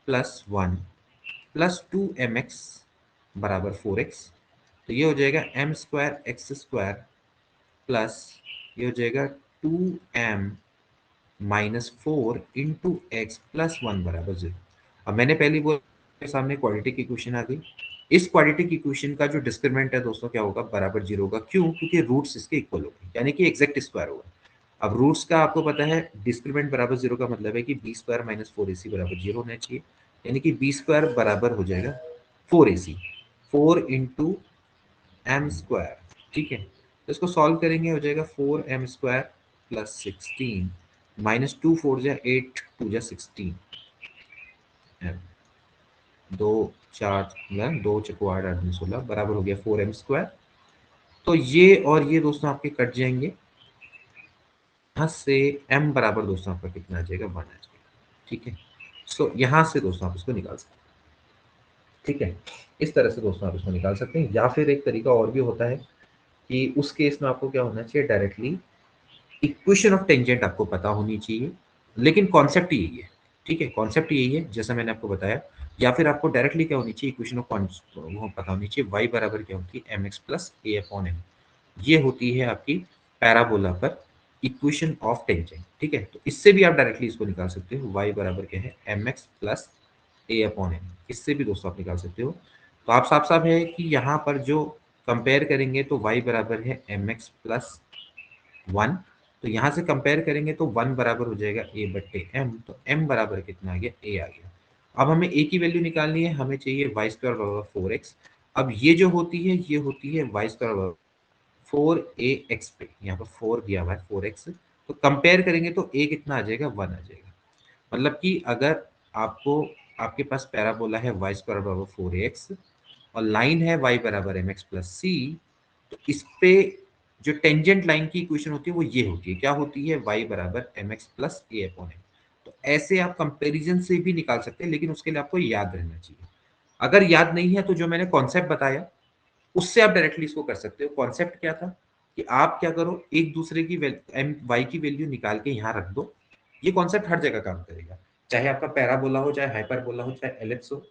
Speaker 1: plus 1 plus 2mx बराबर 4x, तो ये हो जाएगा m²x² प्लस ये हो जाएगा 2m minus 4 into x plus 1 बराबर 0। अब मैंने पहले बोला सामने क्वाड्रेटिक इक्वेशन आ गई, इस क्वाड्रेटिक इक्वेशन का जो डिस्क्रिमिनेंट है दोस्तों क्या होगा, बराबर 0 होगा। क्यों, क्योंकि रूट्स इसके इक्वल हो गए, यानी कि एग्जैक्ट स्क्वायर होगा। अब रूट्स का आपको पता है, डिस्क्रिमिनेंट बराबर 0 का मतलब है कि b² माइनस 4ac बराबर 0 होना चाहिए, यानी कि b² बराबर हो जाएगा 4ac, 4 इंटू m², ठीक है। तो इसको सॉल्व करेंगे, हो जाएगा 4m² प्लस 16 माइनस 2 4 जा 8 2 जा 16, दो 4 2 चको 8 8 16 बराबर हो गया 4m²। तो ये और ये दोस्तों आपके कट जाएंगे, यहाँ से m बराबर दोस्तों आपका कितना आ जाएगा, 1 आ जाएगा, ठीक है। सो यहाँ से दोस्तों आप इसको निकाल सकते हैं, ठीक है। इस तरह से दोस्तों आप इसको निकाल सकते हैं, या फिर एक तरीका और भी होता है कि उस केस में आपको क्या होना चाहिए, डायरेक्टली इक्वेशन ऑफ टेंजेंट आपको पता होनी चाहिए, लेकिन कॉन्सेप्ट यही है, ठीक है, कॉन्सेप्ट यही है जैसा मैंने आपको बताया। या फिर आपको डायरेक्टली क्या होनी चाहिए, इक्वेशन ऑफ वो पता होनी चाहिए, y बराबर क्या होती है mx प्लस ए अपॉन एम। ये होती है आपकी पैराबोला पर इक्वेशन ऑफ टेंजेंट। ठीक है, तो इससे भी आप डायरेक्टली इसको निकाल सकते हो, y बराबर क्या है mx प्लस ए अपॉन एम। इससे भी दोस्तों आप निकाल सकते हो। तो आप साफ साफ है कि यहाँ पर जो कंपेयर करेंगे तो y बराबर है mx प्लस 1। तो यहाँ से कंपेयर करेंगे तो 1 बराबर हो जाएगा a बट्टे m, तो m बराबर कितना आ गया, a आ गया। अब हमें a की वैल्यू निकालनी है, हमें चाहिए वाई स्क्वायर बराबर 4x। अब ये जो होती है ये होती है वाई स्क्वायर बराबर 4ax पे, यहाँ पर 4 दिया हुआ है 4x, तो कंपेयर करेंगे तो a कितना आ जाएगा, 1 आ जाएगा। मतलब कि अगर आपको आपके पास पैराबोला है वाई स्क्वायर बराबर 4ax और लाइन है y बराबर mx प्लस सी, तो इस पे जो टेंजेंट लाइन की इक्वेशन होती है वो ये होती है, क्या होती है, y बराबर mx प्लस ए अपॉन एम। तो ऐसे आप कंपैरिजन से भी निकाल सकते हैं, लेकिन उसके लिए आपको याद रहना चाहिए। अगर याद नहीं है तो जो मैंने कॉन्सेप्ट बताया उससे आप डायरेक्टली इसको कर सकते हो। कॉन्सेप्ट क्या था कि आप क्या करो, एक दूसरे की एम वाई की वैल्यू निकाल के यहाँ रख दो। ये कॉन्सेप्ट हर जगह काम करेगा, चाहे आपका पैराबोला हो, चाहे हाइपरबोला हो, चाहे एलिप्स हो,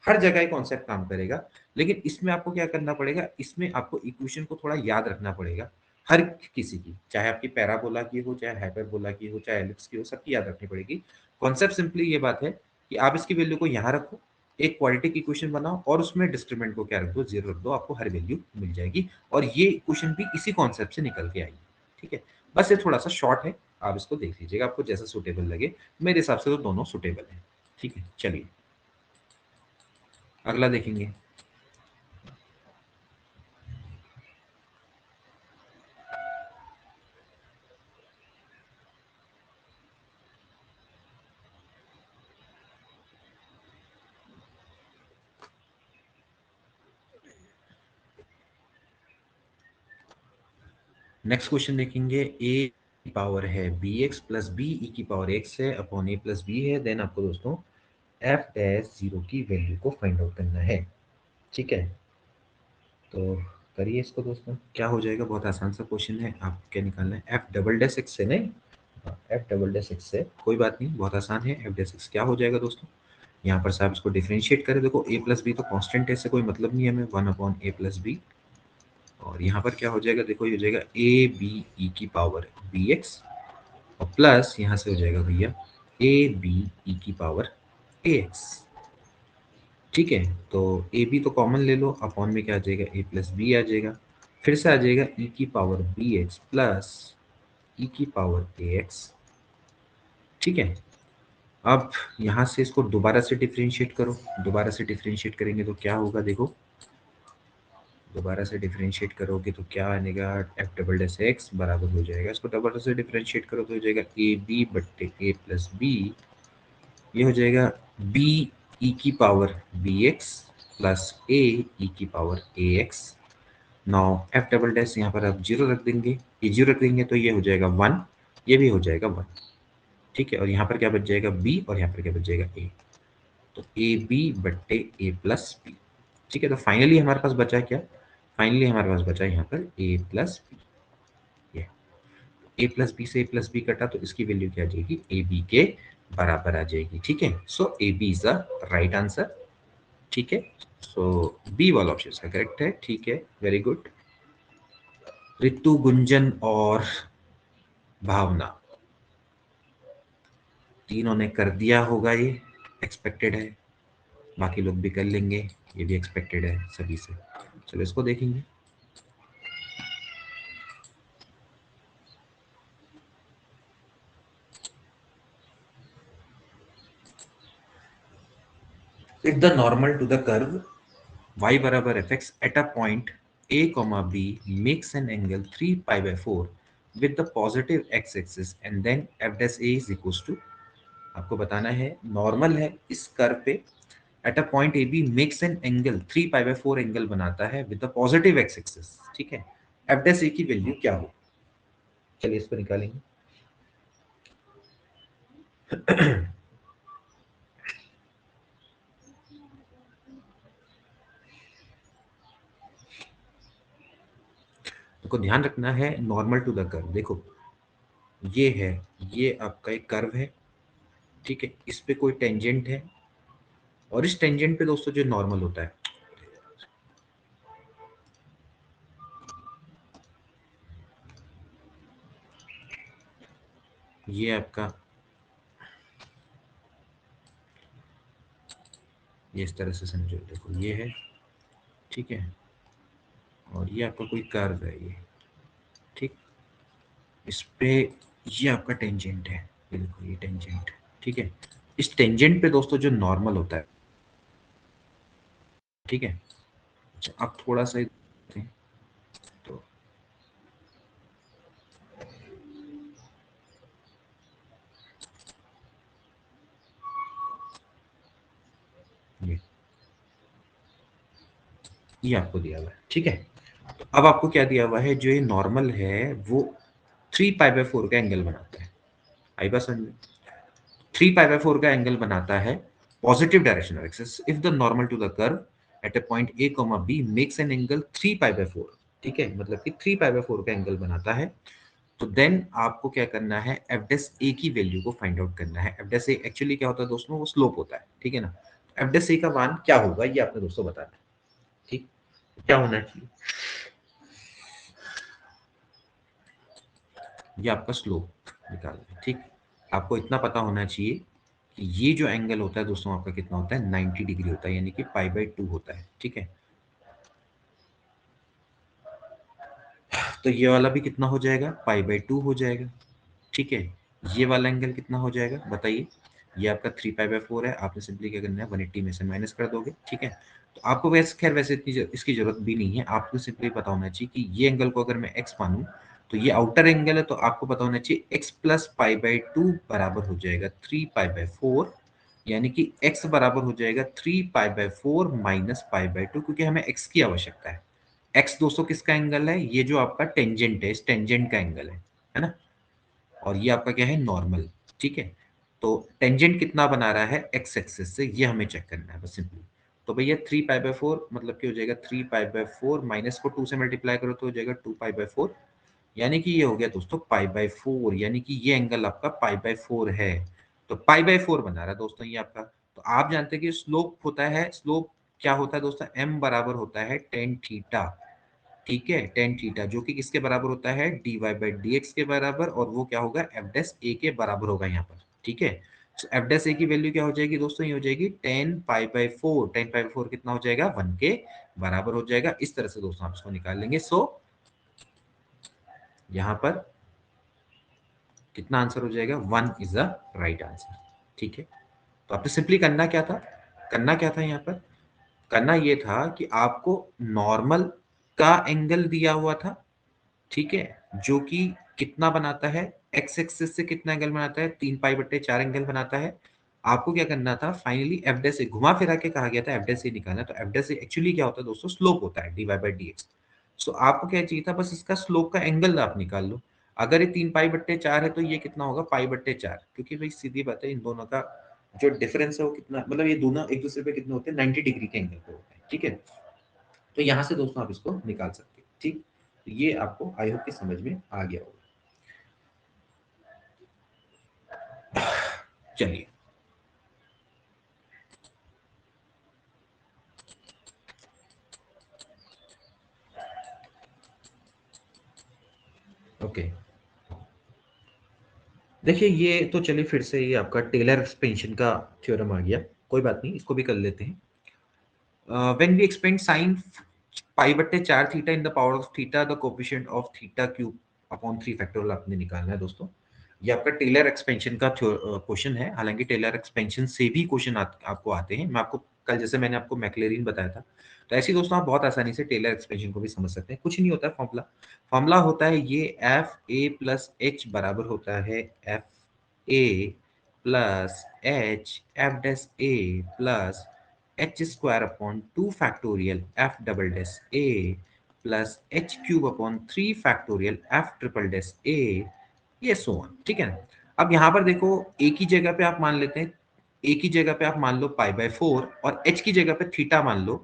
Speaker 1: हर जगह ये कॉन्सेप्ट काम करेगा। लेकिन इसमें आपको क्या करना पड़ेगा, इसमें आपको इक्वेशन को थोड़ा याद रखना पड़ेगा। हर किसी की, चाहे आपकी पैराबोला की हो, चाहे हाइपरबोला की हो, चाहे एलिप्स की हो, सबकी याद रखनी पड़ेगी। कॉन्सेप्ट सिंपली ये बात है कि आप इसकी वैल्यू को यहाँ रखो, एक क्वाड्रेटिक इक्वेशन बनाओ और उसमें डिस्क्रिमिनेंट को क्या रख दो, जीरो रख दो, आपको हर वैल्यू मिल जाएगी। और ये इक्वेशन भी इसी कॉन्सेप्ट से निकल के आएगी। ठीक है, बस ये थोड़ा सा शॉर्ट है, आप इसको देख लीजिएगा, आपको जैसा सुटेबल लगे। मेरे हिसाब से तो दोनों सुटेबल हैं। ठीक है, चलिए अगला देखेंगे। नेक्स्ट क्वेश्चन देखेंगे। ए की पावर है B x plus B, e की पावर एक्स है अपॉन ए प्लस बी है। देन आपको दोस्तों एफ डैश जीरो की वैल्यू को फाइंड आउट करना है। ठीक है, तो करिए इसको दोस्तों, क्या हो जाएगा, बहुत आसान सा क्वेश्चन है। आप क्या निकालना है, एफ डबल डैश एक्स से, नहीं एफ डबल डैश एक्स से, कोई बात नहीं, बहुत आसान है। एफ डैश एक्स क्या हो जाएगा दोस्तों, यहाँ पर से आप इसको डिफरेंशिएट करें, देखो ए प्लस बी तो कांस्टेंट है, इससे कोई मतलब नहीं है हमें, 1 अपॉन ए प्लस बी। और यहाँ पर क्या हो जाएगा, देखो ये हो जाएगा ए बी ई की पावर बी एक्स, और प्लस यहाँ से हो जाएगा भैया ए बी ई की पावर ए एक्स। ठीक है, तो ए बी तो कॉमन ले लो, अपॉन में क्या आ जाएगा, ए प्लस बी आ जाएगा, फिर से आ जाएगा ई की पावर बी एक्स प्लस ई की पावर ए एक्स। ठीक है, अब यहाँ से इसको दोबारा से डिफरेंशिएट करो, दोबारा से डिफरेंशिएट करेंगे तो क्या होगा, देखो दोबारा से डिफरेंशिएट करोगे तो क्या आएगा, एफ डबल डैश एक्स बराबर हो जाएगा, इसको दोबारा से डिफरेंशिएट करो तो हो जाएगा ए बी बट्टे ए प्लस बी। ये हो जाएगा बी ई की power b x plus a e की power a x. Now f double dash यहाँ पर आप जीरो रख देंगे, ये जीरो रख देंगे तो ये हो जाएगा 1, ये भी हो जाएगा 1। ठीक है, और यहाँ पर क्या बच जाएगा बी, और यहाँ पर क्या बच जाएगा ए, तो ए बी बट्टे ए प्लस बी। ठीक है, तो फाइनली हमारे पास बचा क्या, फाइनली हमारे पास बचा यहाँ पर ए प्लस बी। ये ए प्लस बी से ए प्लस बी कटा तो इसकी वैल्यू क्या आ जाएगी, ए बी के बराबर आ जाएगी। ठीक है, so A B is the right answer. ठीक है, सो बी वाला ऑप्शन इसका करेक्ट है। ठीक है, वेरी गुड। ऋतु, गुंजन और भावना तीनों ने कर दिया होगा, ये एक्सपेक्टेड है, बाकी लोग भी कर लेंगे, ये भी एक्सपेक्टेड है सभी से। चलो इसको देखेंगे। If the normal to the curve y बराबर F x eight a point a comma b makes an angle 3 pi by 4 with the positive x axis and then f dash a is equals to, आपको बताना है नॉर्मल है इस कर्व पे, at a point A B makes an angle 3 pi by 4 angle बनाता है with the positive X axis. ठीक है, एफ डैश ए की वैल्यू क्या हो, चलिए इसको निकालेंगे। तो ध्यान रखना है नॉर्मल टू द कर्व, देखो ये है, ये आपका एक कर्व है। ठीक है, इस पे कोई टेंजेंट है और इस टेंजेंट पे दोस्तों जो नॉर्मल होता है, ये आपका ये इस तरह से समझो, देखो ये है, ठीक है, और ये आपका कोई कर्व है ये, ठीक, इस पे ये आपका टेंजेंट है, ये देखो ये टेंजेंट, ठीक है। इस टेंजेंट पे दोस्तों जो नॉर्मल होता है, ठीक है। अच्छा अब थोड़ा सा देखते हैं, तो ये ये आपको दिया हुआ है, ठीक है। तो अब आपको क्या दिया हुआ है, जो ये नॉर्मल है वो 3 पाई/4 का एंगल बनाता है। आई बात समझ में? 3 पाई/4 का एंगल बनाता है positive direction of axis if the normal to the curve at a point A comma B makes an angle 3 पाई/4, ठीक है, मतलब कि 3 पाई/4 का एंगल बनाता है। तो देन आपको क्या करना है, एफ डेस ए की वैल्यू को फाइंड आउट करना है। एफ डेस ए एक्चुअली क्या होता है दोस्तों, वो स्लोप होता है, ठीक है ना। एफ डेस ए का मान क्या होगा ये आपने दोस्तों बताना है, ठीक, क्या होना चाहिए, ये आपका स्लोप निकालना है, ठीक। आपको इतना पता होना चाहिए कि ये जो एंगल होता है दोस्तों आपका कितना होता है, 90 डिग्री होता है, यानी कि पाई/2 होता है, ठीक है। तो ये वाला भी कितना हो जाएगा, पाई/2 हो जाएगा, ठीक है। ये वाला एंगल कितना हो जाएगा बताइए, ये आपका 3 पाई/4 है, आपने सिंपली क्या करना है 180 में से माइनस कर दोगे, ठीक है। तो आपको वैसे खैर वैसे इतनी इसकी जरूरत भी नहीं है, आपको सिंपली पता होना चाहिए कि ये एंगल को अगर मैं एक्स मानूं तो ये आउटर एंगल है, तो आपको पता होना चाहिए एक्स प्लस पाई/2 बराबर हो जाएगा 3 पाई/4, यानी कि एक्स बराबर हो जाएगा 3 पाई/4 माइनस पाई/2, क्योंकि हमें एक्स की आवश्यकता है। एक्स दोस्तों किसका एंगल है, ये जो आपका टेंजेंट है, इस टेंजेंट का एंगल है ना। और ये आपका क्या है, नॉर्मल, ठीक है। तो टेंजेंट कितना बना रहा है एक्स एक्सिस से, ये हमें चेक करना है बस सिंपली। तो भैया 3 पाई/4 मतलब क्या हो जाएगा, 3 पाई/4 माइनस को 2 से मल्टीप्लाई करो तो हो जाएगा 2 पाई/4, यानी कि ये हो गया दोस्तों पाई/4, यानी कि ये एंगल आपका पाई/4 है। तो पाई/4 बना रहा है दोस्तों ये आपका। तो आप जानते हैं कि स्लोप होता है, स्लोप क्या होता है दोस्तों, एम बराबर होता है टेन थीटा, ठीक है, टेन थीटा, जो कि किसके बराबर होता है, dy/dx के बराबर, और वो क्या होगा, एफ डेस ए के बराबर होगा यहाँ पर, ठीक है। तो एफ डेस ए की वैल्यू क्या हो जाएगी दोस्तों, ये हो जाएगी 10 पाई/4, 10 पाई/4 कितना हो जाएगा, 1 के बराबर हो जाएगा। इस तरह से दोस्तों आप इसको निकाल लेंगे। सो यहाँ पर कितना आंसर हो जाएगा, 1 इज द राइट आंसर, ठीक है। तो आपने सिंपली करना क्या था, करना क्या था यहाँ पर, करना ये था कि आपको नॉर्मल का एंगल दिया हुआ था, ठीक है, जो कि कितना बनाता है, एक्स एक्सिस से कितना एंगल बनाता है, 3 पाई/4 एंगल बनाता है। आपको क्या करना था, फाइनली एफ डेस से घुमा फिरा के कहा गया था एफ डेस से निकालना, तो एफ डेस से एक्चुअली क्या होता है दोस्तों, स्लोप होता है dy/dx। सो आपको क्या चाहिए था, बस इसका स्लोप का एंगल आप निकाल लो। अगर ये 3 पाई/4 है तो ये कितना होगा, पाई/4, क्योंकि भाई सीधी बात है इन दोनों का जो डिफरेंस है वो कितना, मतलब ये दोनों एक दूसरे पे कितने होते हैं, 90 डिग्री के एंगल पे होते हैं, ठीक है। तो यहाँ से दोस्तों आप इसको निकाल सकते हैं, ठीक। तो ये आपको आई होप कि समझ में आ गया होगा। चलिए, ओके, देखिए ये तो चलिए फिर से ये आपका टेलर एक्सपेंशन का थ्योरम आ गया, कोई बात नहीं, इसको भी कर लेते हैं। व्हेन वी एक्सपेंड साइन पाई/4 theta in the power of theta, the coefficient of theta cube upon 3 factorial आपने निकालना है दोस्तों। ये आपका टेलर एक्सपेंशन का क्वेश्चन है, हालांकि टेलर एक्सपेंशन से भी क्वेश्चन आपको आते हैं। मैं आपको कल जैसे मैंने आपको मैक्लेरिन बताया था, तो ऐसे ही दोस्तों आप बहुत आसानी से टेलर एक्सपेंशन को भी समझ सकते हैं। कुछ नहीं होता है, फॉर्मूला फॉर्मूला होता है ये, एफ ए प्लस एच बराबर होता है f a plus h f dash a plus h square upon 2 factorial f double dash a plus h cube upon 3 factorial f triple dash a, ये सो ऑन, ठीक है ना। अब यहाँ पर देखो, एक ही जगह पे आप मान लेते हैं, एक ही जगह पे आप मान लो पाई/4 और एच की जगह पे थीटा मान लो।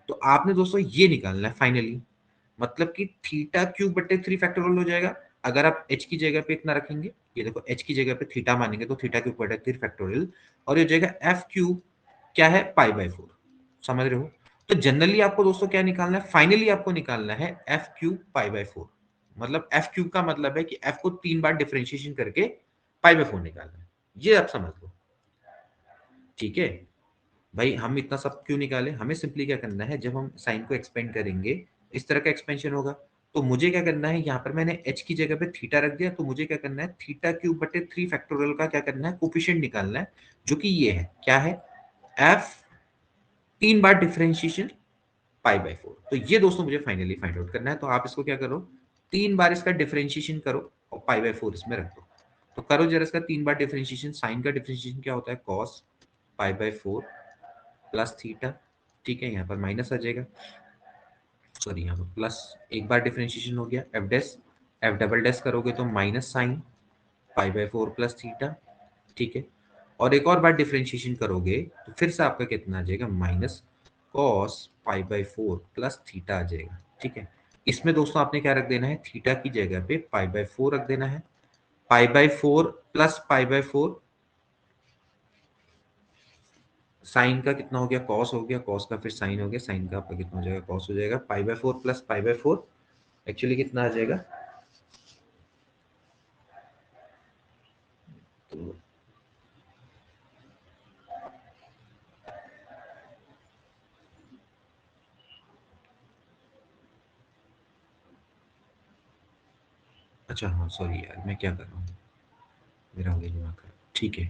Speaker 1: तो आपने दोस्तों ये निकालना है फाइनली, मतलब कि थीटा क्यूब बटे 3 फैक्टोरियल हो जाएगा। अगर आप एच की जगह पे इतना रखेंगे, ये देखो एच की जगह पे थीटा मानेंगे तो थीटा क्यूब बटे 3 फैक्टोरियल, और ये हो जाएगा एफ क्यूब, क्या है, पाई बाय 4। समझ रहे हो? तो जनरली आपको दोस्तों क्या निकालना है, फाइनली आपको निकालना है एफ क्यूब पाई बाय 4। मतलब एफ क्यूब का मतलब है कि एफ को 3 बार डिफरेंशिएशन करके पाई बाय 4 निकालना है। ये आप समझ लो। ठीक है? भाई हम इतना सब क्यों निकाले, हमें सिंपली क्या करना है, जब हम साइन को एक्सपेंड करेंगे इस तरह का एक्सपेंशन होगा, तो मुझे क्या करना है, यहाँ पर मैंने एच की जगह पे थीटा रख दिया, तो मुझे क्या करना है, थीटा क्यूब बटे 3 फैक्टोरियल का क्या करना है, कोफिशिएंट निकालना है, जो कि ये है, क्या है, F 3 bar differentiation pi by 4। तो ये दोस्तों मुझे फाइनली फाइंड आउट करना है। तो आप इसको क्या करो, 3 बार इसका डिफरेंशिएशन करो और पाई बाय 4 इसमें रख दो। तो करो जरा इसका 3 बार डिफरेंशिएशन, साइन का डिफरेंशिएशन क्या होता है, cos pi by 4 plus theta. ठीक है, यहाँ पर माइनस आ जाएगा, सॉरी यहाँ पर प्लस, एक बार डिफरेंशिएशन हो गया, F dash, F double dash करोगे तो minus sine pi by 4 plus theta. ठीक है, और एक और बार डिफरेंशिएशन करोगे तो फिर से आपका कितना आ जाएगा, minus cos pi by 4 plus theta आ जाएगा। ठीक है, इसमें दोस्तों आपने क्या रख देना है, थीटा की जगह पे पाई बाय 4 रख देना है, pi by 4 plus pi by 4, sine का कितना हो गया, कॉस हो गया, कॉस का फिर साइन हो गया, साइन का आपका कितना हो जाएगा, कॉस हो जाएगा, पाई by 4 plus pi by 4 actually कितना आ जाएगा, तो अच्छा हाँ सॉरी यार, मैं क्या कर रहा हूँ, मेरा हो गया दिमाग खराब। ठीक है,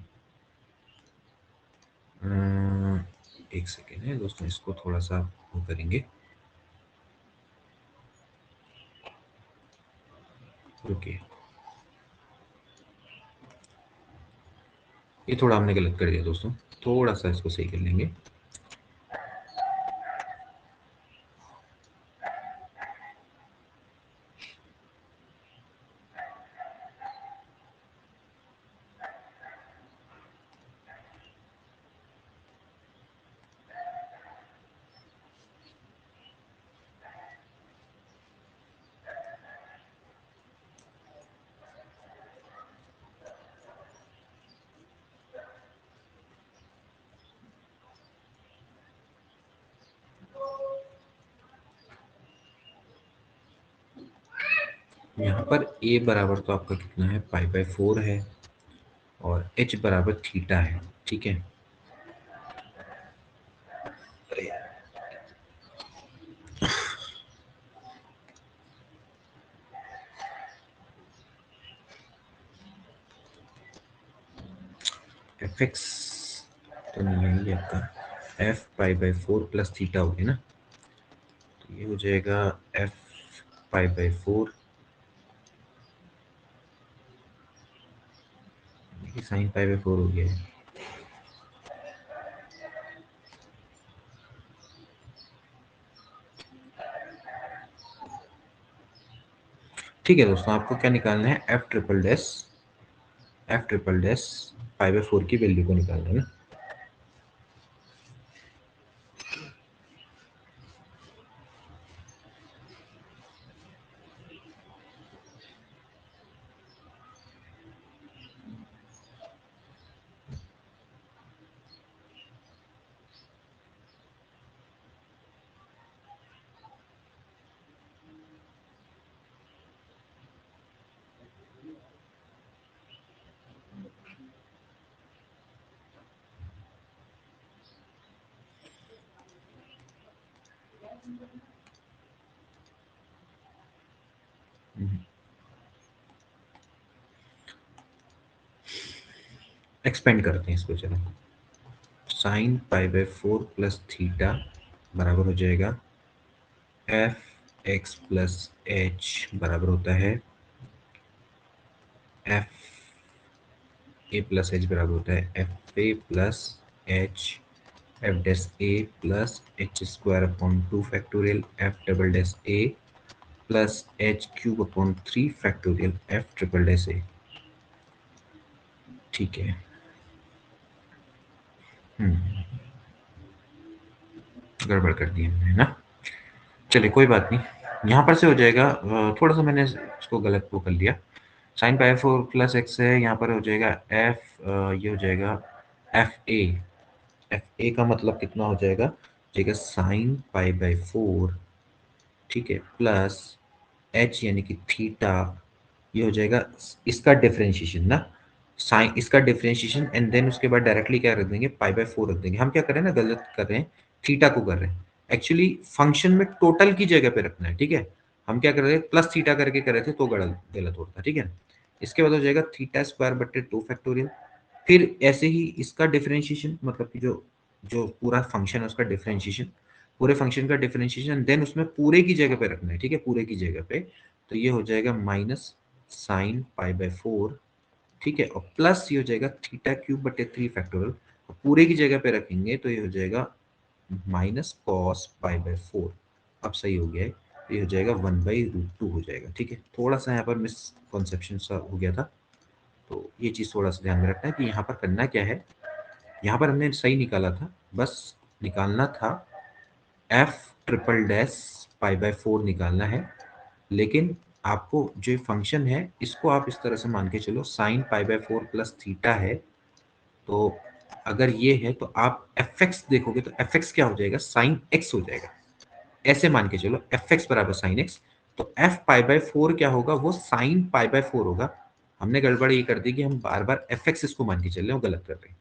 Speaker 1: एक सेकेंड है दोस्तों, इसको थोड़ा सा वो करेंगे, रुकिए। ये थोड़ा हमने गलत कर दिया दोस्तों, थोड़ा सा इसको सही कर लेंगे। यहाँ पर a बराबर तो आपका कितना है, पाई बाय 4 है, और h बराबर थीटा है। ठीक है, एफ एक्स तो नहीं है ये आपका, F pi by 4 plus theta हो गया ना, तो ये हो जाएगा F pi by 4, sine pi by 4 हो गया है। ठीक है दोस्तों, आपको क्या निकालना है, F triple dash pi by 4 की वैल्यू को निकालना है ना। एक्सपेंड करते हैं इसको, चलो, sine pi by 4 plus theta बराबर हो जाएगा एफ एक्स प्लस एच बराबर होता है एफ ए प्लस एच बराबर होता है f a plus h f dash a plus h square upon 2 factorial f double dash a plus h cube upon 3 factorial f triple dash a. ठीक है, गड़बड़ कर दी हमने, है ना। चलिए कोई बात नहीं, यहाँ पर से हो जाएगा, थोड़ा सा मैंने इसको गलत वो कर लिया, साइन पाई 4 प्लस एक्स है, यहाँ पर हो जाएगा एफ, ये हो जाएगा एफ ए एफ ए का मतलब कितना हो जाएगा, ठीक है, साइन पाई बाई 4, ठीक है, प्लस एच यानी कि थीटा, ये हो जाएगा इसका डिफरेंशिएशन ना, साइन इसका डिफरेंशिएशन, एंड देन उसके बाद डायरेक्टली क्या रख देंगे, पाई बाय 4 रख देंगे। हम क्या कर रहे हैं ना, गलत कर रहे हैं, थीटा को कर रहे हैं। एक्चुअली फंक्शन में टोटल की जगह पे रखना है, ठीक है। हम क्या कर रहे हैं, प्लस थीटा करके कर रहे थे तो गलत गलत होता, ठीक है। इसके बाद हो जाएगा थीटा स्क्वायर बटे 2 फैक्टोरियल। फिर ऐसे ही इसका डिफरेंशिएशन, मतलब कि जो जो पूरा फंक्शन है उसका डिफरेंशिएशन, पूरे फंक्शन का डिफरेंशिएशन, देन उसमें पूरे की जगह पे रखना है, ठीक है, पूरे की जगह पे। तो ये हो जाएगा माइनस साइन पाई बाय 4, ठीक है, और प्लस ये हो जाएगा थीटा क्यूब बटे 3 फैक्टोरियल। पूरे की जगह पे रखेंगे तो ये हो जाएगा माइनस कॉस पाई बाय 4। अब सही हो गया है, तो ये हो जाएगा 1/√2 हो जाएगा, ठीक है। थोड़ा सा यहाँ पर मिसकॉन्सेप्शन सा हो गया था, तो ये चीज़ थोड़ा सा ध्यान में रखना है कि यहाँ पर करना क्या है। यहाँ पर हमने सही निकाला था, बस निकालना था F triple dash pi by 4 निकालना है। लेकिन आपको जो फंक्शन है इसको आप इस तरह से मान के चलो, sine pi by 4 plus theta है। तो अगर ये है तो आप एफ एक्स देखोगे तो एफ एक्स क्या हो जाएगा, साइन एक्स हो जाएगा। ऐसे मान के चलो एफ एक्स बराबर साइन एक्स, तो एफ पाई बाय 4 क्या होगा, वो साइन पाई बाय 4 होगा। हमने गड़बड़ ये कर दी कि हम बार बार एफ एक्स इसको मान के चल रहे हैं, वो गलत कर रहे हैं,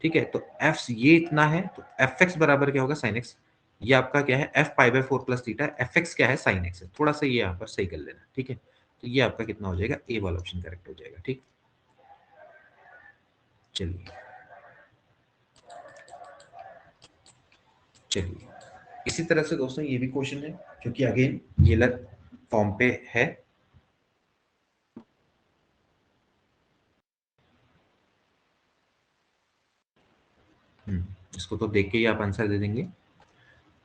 Speaker 1: ठीक है। तो एफ ये इतना है, तो एफ एक्स बराबर क्या होगा, साइन एक्स। ये आपका क्या है, F pi by 4 plus theta, F x क्या है, साइन एक्स है। थोड़ा सा ये यहाँ पर सही कर लेना, ठीक है। तो ये आपका कितना हो जाएगा, ए वाला ऑप्शन करेक्ट हो जाएगा, ठीक। चलिए चलिए, इसी तरह से दोस्तों ये भी क्वेश्चन है जो कि अगेन ये अलग फॉर्म पे है। इसको तो देख के ही आप आंसर दे देंगे।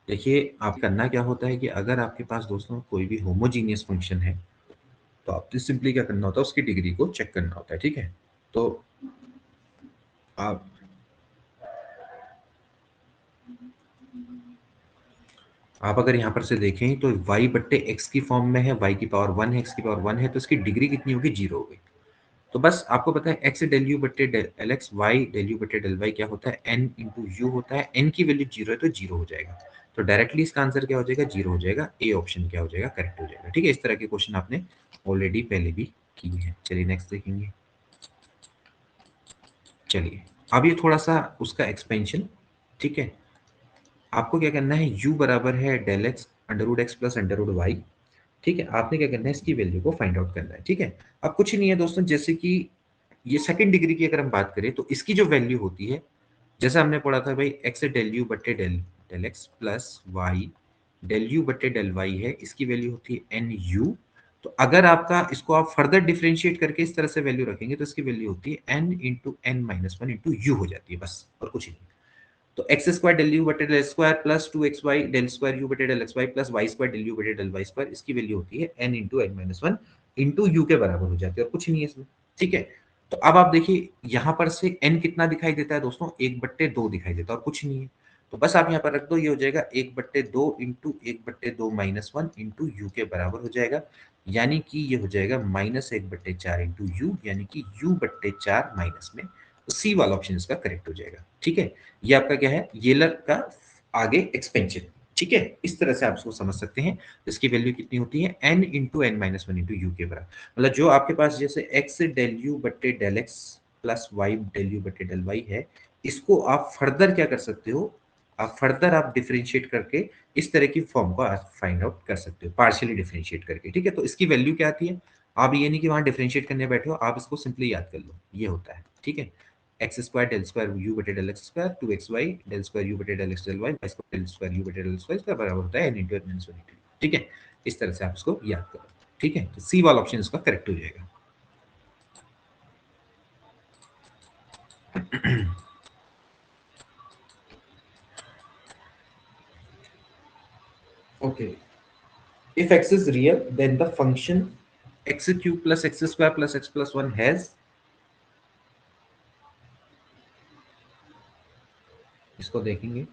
Speaker 1: देखिए आप करना क्या होता है कि अगर आपके पास दोस्तों कोई भी होमोजीनियस फंक्शन है, तो आपको सिंपली क्या करना होता है, उसकी डिग्री को चेक करना होता है, ठीक है। तो आप आप अगर यहाँ पर से देखें तो y बट्टे एक्स की फॉर्म में है, y की पावर 1 है, x की पावर 1 है, तो इसकी डिग्री कितनी होगी, 0 होगी। तो बस आपको पता है x डेल यू बट्टे del X, y del you बट्टे डेल y क्या होता है, n इंटू यू होता है। n की वैल्यू 0 है तो 0 हो जाएगा। तो डायरेक्टली इसका आंसर क्या हो जाएगा, 0 हो जाएगा। ए ऑप्शन क्या हो जाएगा, करेक्ट हो जाएगा, ठीक है। इस तरह के क्वेश्चन आपने ऑलरेडी पहले भी किए हैं। चलिए नेक्स्ट देखेंगे। चलिए अब ये थोड़ा सा उसका एक्सपेंशन, ठीक है। आपको क्या करना है, u बराबर है del X under root X plus under root Y, ठीक है। आपने क्या करना है, इसकी वैल्यू को फाइंड आउट करना है, ठीक है। अब कुछ नहीं है दोस्तों, जैसे कि ये सेकंड डिग्री की अगर हम बात करें तो इसकी जो वैल्यू होती है, जैसा हमने पढ़ा था भाई, एक्स डेल यू बट्टे del del x plus Y del you बट्टे डेल वाई है, इसकी वैल्यू होती है एन यू। तो अगर आपका इसको आप फर्दर डिफरेंशिएट करके इस तरह से वैल्यू रखेंगे तो इसकी वैल्यू होती है n into n minus one into u हो जाती है, बस और कुछ नहीं। तो एक्स स्क्वायर डेल यू बटे del square plus 2xy del square u बटे del x y plus Y square del u बटे डेल वाई स्क्वायर, इसकी वैल्यू होती है n into n minus one into u के बराबर हो जाती है, और कुछ नहीं है इसमें, ठीक है। तो अब आप देखिए यहाँ पर से एन कितना दिखाई देता है दोस्तों, 1/2 दिखाई देता है और कुछ नहीं है। तो बस आप यहाँ पर रख दो, ये हो जाएगा 1/2 into 1/2 minus one into u के बराबर हो जाएगा। यानी कि ये हो जाएगा -1/4 इंटू यू, यानी कि u/4 माइनस में। तो सी वाला ऑप्शन इसका करेक्ट हो जाएगा, ठीक है। ये आपका क्या है, येलर का आगे एक्सपेंशन, ठीक है। इस तरह से आप इसको समझ सकते हैं। इसकी वैल्यू कितनी होती है, n into n minus one into u के बराबर। मतलब जो आपके पास जैसे x डेल यू बट्टे del x plus Y del you बट्टे डेल वाई है, इसको आप फर्दर क्या कर सकते हो, आप फर्दर आप डिफरेंशिएट करके इस तरह की फॉर्म को आप फाइंड आउट कर सकते हो, पार्शियली डिफरेंशिएट करके, ठीक है। तो इसकी वैल्यू क्या आती है, आप ये नहीं कि वहां डिफरेंशिएट करने बैठे हो, आप इसको सिंपली याद कर लो, ये होता है, ठीक है। X square del square u बटे del x square 2xy del square u बटे del x del y y square del square u बटे डेल स्क्वायर इसका बराबर होता है n into n minus one into, ठीक है। इस तरह से आप इसको याद करो, ठीक है। तो सी वाला ऑप्शन इसका करेक्ट हो जाएगा। Okay, if x is real then the function x cube plus x square plus x plus 1 has, इसको देखेंगे।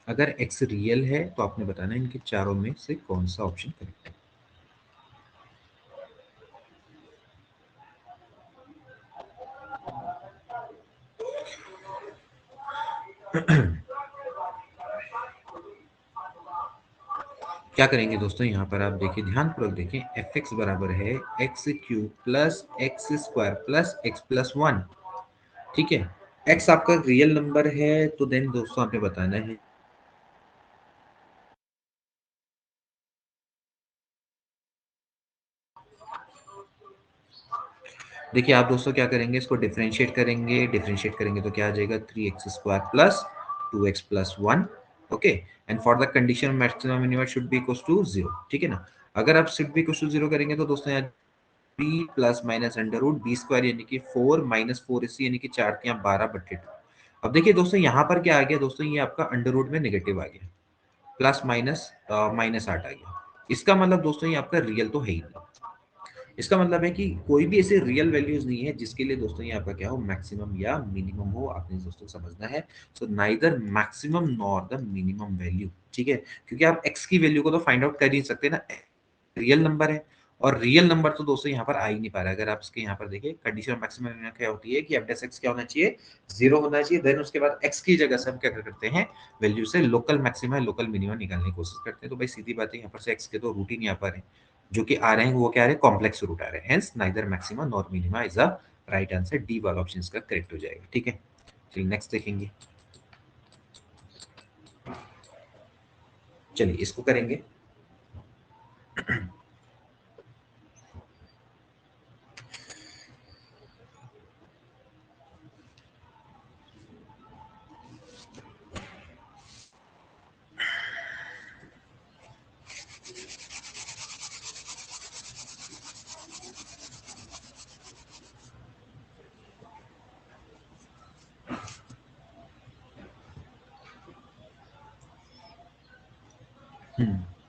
Speaker 1: अगर x रियल है तो आपने बताना है इनके चारों में से कौन सा ऑप्शन करेक्ट है। क्या करेंगे दोस्तों, यहाँ पर आप देखिए, ध्यानपूर्वक देखें, एफ एक्स बराबर है x cube plus x squared plus x plus one. ठीक है, एक्स आपका रियल नंबर है, तो देन दोस्तों आपने बताना है, देखिए आप दोस्तों क्या करेंगे, इसको डिफरेंशिएट करेंगे, डिफरेंशिएट करेंगे तो क्या आ जाएगा, 3x² plus 2x plus one. Okay, and for the condition maximum minimum should be equal to zero. ठीक है ना, अगर आप should be equal to zero करेंगे तो दोस्तों यहाँ b plus minus under root b square यानी कि 4 माइनस 4ac यानी कि 4×12/2। अब देखिए दोस्तों यहाँ पर क्या आ गया दोस्तों, ये आपका अंडर रूट में नेगेटिव आ गया, प्लस माइनस माइनस 8 आ गया। इसका मतलब दोस्तों ये आपका रियल तो है ही नहीं। इसका मतलब है कि कोई भी ऐसे रियल वैल्यूज नहीं है जिसके लिए दोस्तों ये आपका क्या हो, मैक्सिमम या मिनिमम हो, आपने दोस्तों समझना है। So neither maximum nor the minimum value. ठीक है, क्योंकि आप एक्स की वैल्यू को तो फाइंड आउट कर ही नहीं सकते ना, रियल नंबर है, और रियल नंबर तो दोस्तों यहाँ पर आ ही नहीं पा रहा है। अगर आप इसके यहाँ पर देखिए, कंडीशन मैक्सिमम क्या होती है कि एफ डेस एक्स क्या होना चाहिए, जीरो होना चाहिए, देन उसके बाद एक्स की जगह से हम क्या करते हैं, वैल्यू से लोकल मैक्सिमा लोकल मिनिमम निकालने की कोशिश करते हैं। तो भाई सीधी बात है, यहाँ पर से एक्स के तो रूट ही नहीं आ पा रहे, जो कि आ रहे हैं वो क्या आ रहे हैं, कॉम्प्लेक्स रूट आ रहे हैं, hence neither maxima nor minima is a right answer, D वाला ऑप्शन इसका करेक्ट हो जाएगा। ठीक है, चलिए नेक्स्ट देखेंगे, चलिए इसको करेंगे।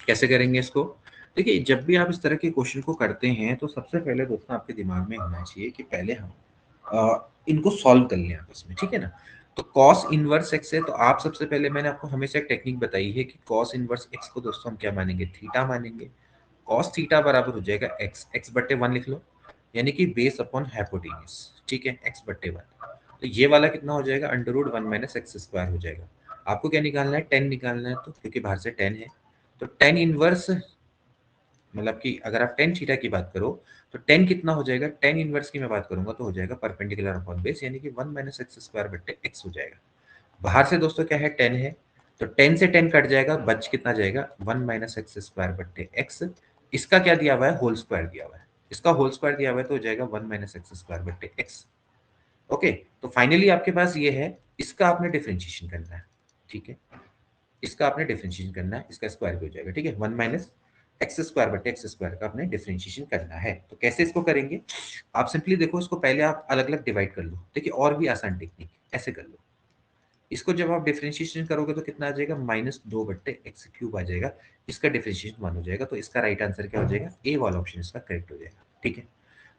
Speaker 1: कैसे करेंगे इसको, देखिए जब भी आप इस तरह के क्वेश्चन को करते हैं तो सबसे पहले दोस्तों आपके दिमाग में होना चाहिए कि पहले हम इनको सॉल्व कर लें आपस में। ठीक है ना, तो कॉस इनवर्स एक्स है, तो आप सबसे पहले, मैंने आपको हमेशा एक टेक्निक बताई है कि कॉस इनवर्स एक्स को दोस्तों हम क्या मानेंगे, थीटा मानेंगे। कॉस थीटा बराबर हो जाएगा एक्स, एक्स बट्टे वन लिख लो, यानी कि बेस अपॉन हाइपोटेन्यूज। ठीक है, एक्स बट्टे वन, तो ये वाला कितना हो जाएगा, under root one minus x square हो जाएगा। आपको क्या निकालना है, टेन निकालना है, तो क्योंकि बाहर से टेन है, तो टेन इनवर्स, मतलब कि अगर आप टेन थीटा की बात करो तो टेन कितना हो जाएगा, टेन इनवर्स की मैं बात करूंगा तो हो जाएगा परपेंडिकुलर अपॉन बेस, यानी कि वन माइनस एक्स स्क्वायर बट्टे एक्स हो जाएगा। बाहर से दोस्तों क्या है, टेन है, तो टेन से टेन कट जाएगा, बच कितना जाएगा, वन माइनस एक्स स्क्वायर बट्टे एक्स। इसका क्या दिया हुआ है, होल स्क्वायर दिया हुआ है, इसका होल स्क्वायर दिया हुआ है तो हो जाएगा वन माइनस एक्स स्क्वायर बट्टे एक्स। ओके, तो फाइनली आपके पास ये है, इसका आपने डिफरेंशिएशन करना है। ठीक है, इसका आपने डिफरेंशिएशन करना है, इसका स्क्वायर भी हो जाएगा। ठीक है, वन माइनस एक्स स्क्वायर बटे एक्स स्क्वायर का आपने डिफरेंशिएशन करना है। तो कैसे इसको करेंगे, आप सिंपली देखो, इसको पहले आप अलग अलग डिवाइड कर लो। देखिए और भी आसान टेक्निक, ऐसे कर लो, इसको जब आप डिफरेंशिएशन करोगे तो कितना आ जाएगा, माइनस दो बट्टे एक्स क्यूब आ जाएगा, इसका डिफरेंशिएशन वन हो जाएगा। तो इसका राइट आंसर क्या हो जाएगा, ए वाला ऑप्शन इसका करेक्ट हो जाएगा। ठीक है,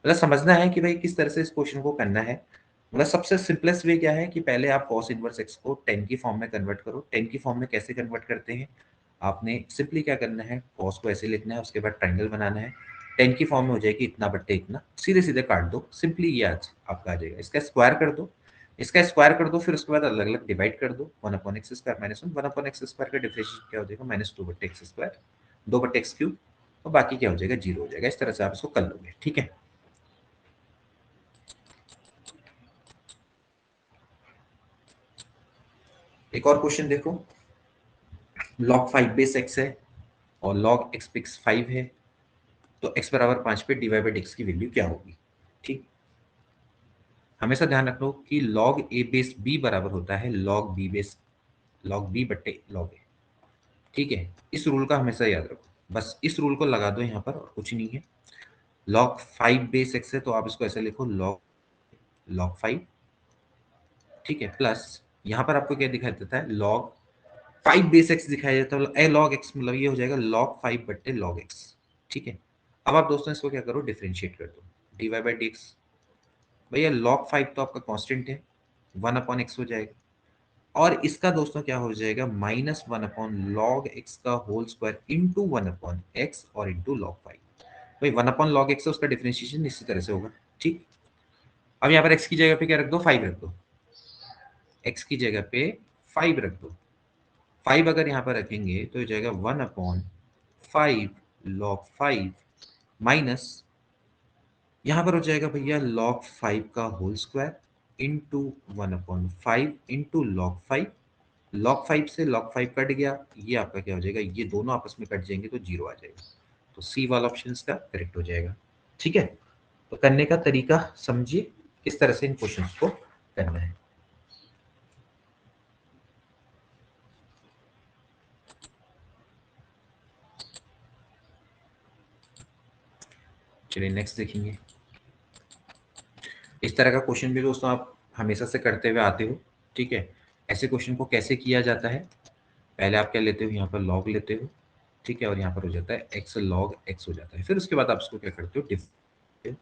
Speaker 1: मतलब समझना है कि भाई किस तरह से इस क्वेश्चन को करना है। मतलब सबसे सिंपलेस्ट वे क्या है कि पहले आप cos इनवर्स x को 10 की फॉर्म में कन्वर्ट करो। 10 की फॉर्म में कैसे कन्वर्ट करते हैं, आपने सिंपली क्या करना है, cos को ऐसे लिखना है, उसके बाद ट्रायंगल बनाना है, 10 की फॉर्म में हो जाएगी इतना बट्टे इतना, सीधे सीधे काट दो, सिंपली ये आज आपका आ जाएगा। इसका स्क्वायर कर दो, इसका स्क्वायर कर दो, फिर उसके बाद अलग अलग डिवाइड कर दो, one upon x square minus one, one upon x square का डिफरेंशिएशन क्या हो जाएगा, माइनस टू बट्टे एक्स स्क्वायर, दो बट्टे एक्स क्यूब, और बाकी क्या हो जाएगा, जीरो हो जाएगा। इस तरह से आप इसको कर लोगे। ठीक है, एक और क्वेश्चन देखो, log 5 बेस x है और log x पिक्स 5 है, तो x बराबर 5 पे dy बाई dx की वैल्यू क्या होगी। ठीक, हमेशा ध्यान रखो कि log a बेस b बराबर होता है log b base log b बट्टे log a। ठीक है, इस रूल का हमेशा याद रखो, बस इस रूल को लगा दो यहाँ पर, और कुछ नहीं है। log 5 बेस x है तो आप इसको ऐसे लिखो, log 5। ठीक है, प्लस यहाँ पर आपको क्या दिखाई देता है, log 5 बेस एक्स दिखाया जाता है, ए लॉग एक्स, मतलब ये हो जाएगा log 5 बट्टे log एक्स। ठीक है, अब आप दोस्तों इसको क्या करो, डिफरेंशिएट कर दो, d Y by D x. भैया log 5 तो आपका कांस्टेंट है, वन अपॉन एक्स हो जाएगा, और इसका दोस्तों क्या हो जाएगा, minus one upon log x का whole square into one upon x और इंटू log 5। भाई वन अपॉन log एक्स है, उसका डिफरेंशिएशन इसी तरह से होगा। ठीक, अब यहाँ पर एक्स की जगह पे क्या रख दो, 5 रख दो, एक्स की जगह पे 5 रख दो। 5 अगर यहाँ पर रखेंगे तो हो जाएगा 1/5 log 5 माइनस यहाँ पर हो जाएगा भैया log 5 का whole square into 1/5 into log 5। log 5 से log 5 कट गया, ये आपका क्या हो जाएगा, ये दोनों आपस में कट जाएंगे तो 0 आ जाएगा। तो सी वाला ऑप्शन इसका करेक्ट हो जाएगा। ठीक है, तो करने का तरीका समझिए किस तरह से इन क्वेश्चंस को करना है। चलिए नेक्स्ट देखेंगे। इस तरह का क्वेश्चन भी दोस्तों आप हमेशा से करते हुए आते हो। ठीक है, ऐसे क्वेश्चन को कैसे किया जाता है, पहले आप क्या लेते हो, यहाँ पर लॉग लेते हो। ठीक है, और यहाँ पर हो जाता है एक्स लॉग एक्स हो जाता है। फिर उसके बाद आप इसको क्या करते हो, डिफरेंशिएट।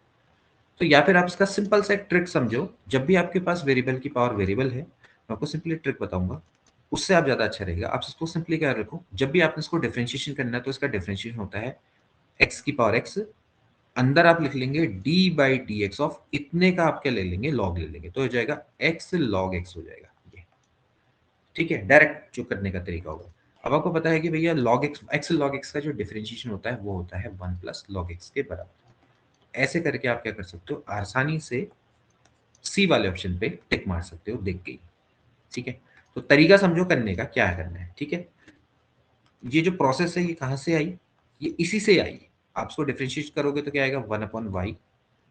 Speaker 1: तो या फिर आप इसका सिंपल सा एक ट्रिक समझो, जब भी आपके पास वेरिएबल की पावर वेरिएबल है, मैं आपको सिंपली ट्रिक बताऊंगा, उससे आप ज्यादा अच्छा रहेगा। आप इसको सिंपली क्या रखो, जब भी आपने इसको डिफरेंशिएशन करना है तो इसका डिफरेंशिएशन होता है एक्स की पावर एक्स, अंदर आप लिख लेंगे D by D x of इतने का आप क्या ले लेंगे, लॉग ले लेंगे, तो हो जाएगा एक्स लॉग एक्स हो जाएगा ये। ठीक है, डायरेक्ट जो करने का तरीका होगा। अब आपको पता है कि भैया log x, x log x का जो डिफरेंशिएशन होता है वो होता है 1 + log x के बराबर। ऐसे करके आप क्या कर सकते हो, आसानी से सी वाले ऑप्शन पे टिक मार सकते हो देख के ही। ठीक है, तो तरीका समझो करने का क्या करना है। ठीक है, ये जो प्रोसेस है ये कहाँ से आई, ये इसी से आई। आप इसको डिफरेंशिएट करोगे तो क्या आएगा, 1/y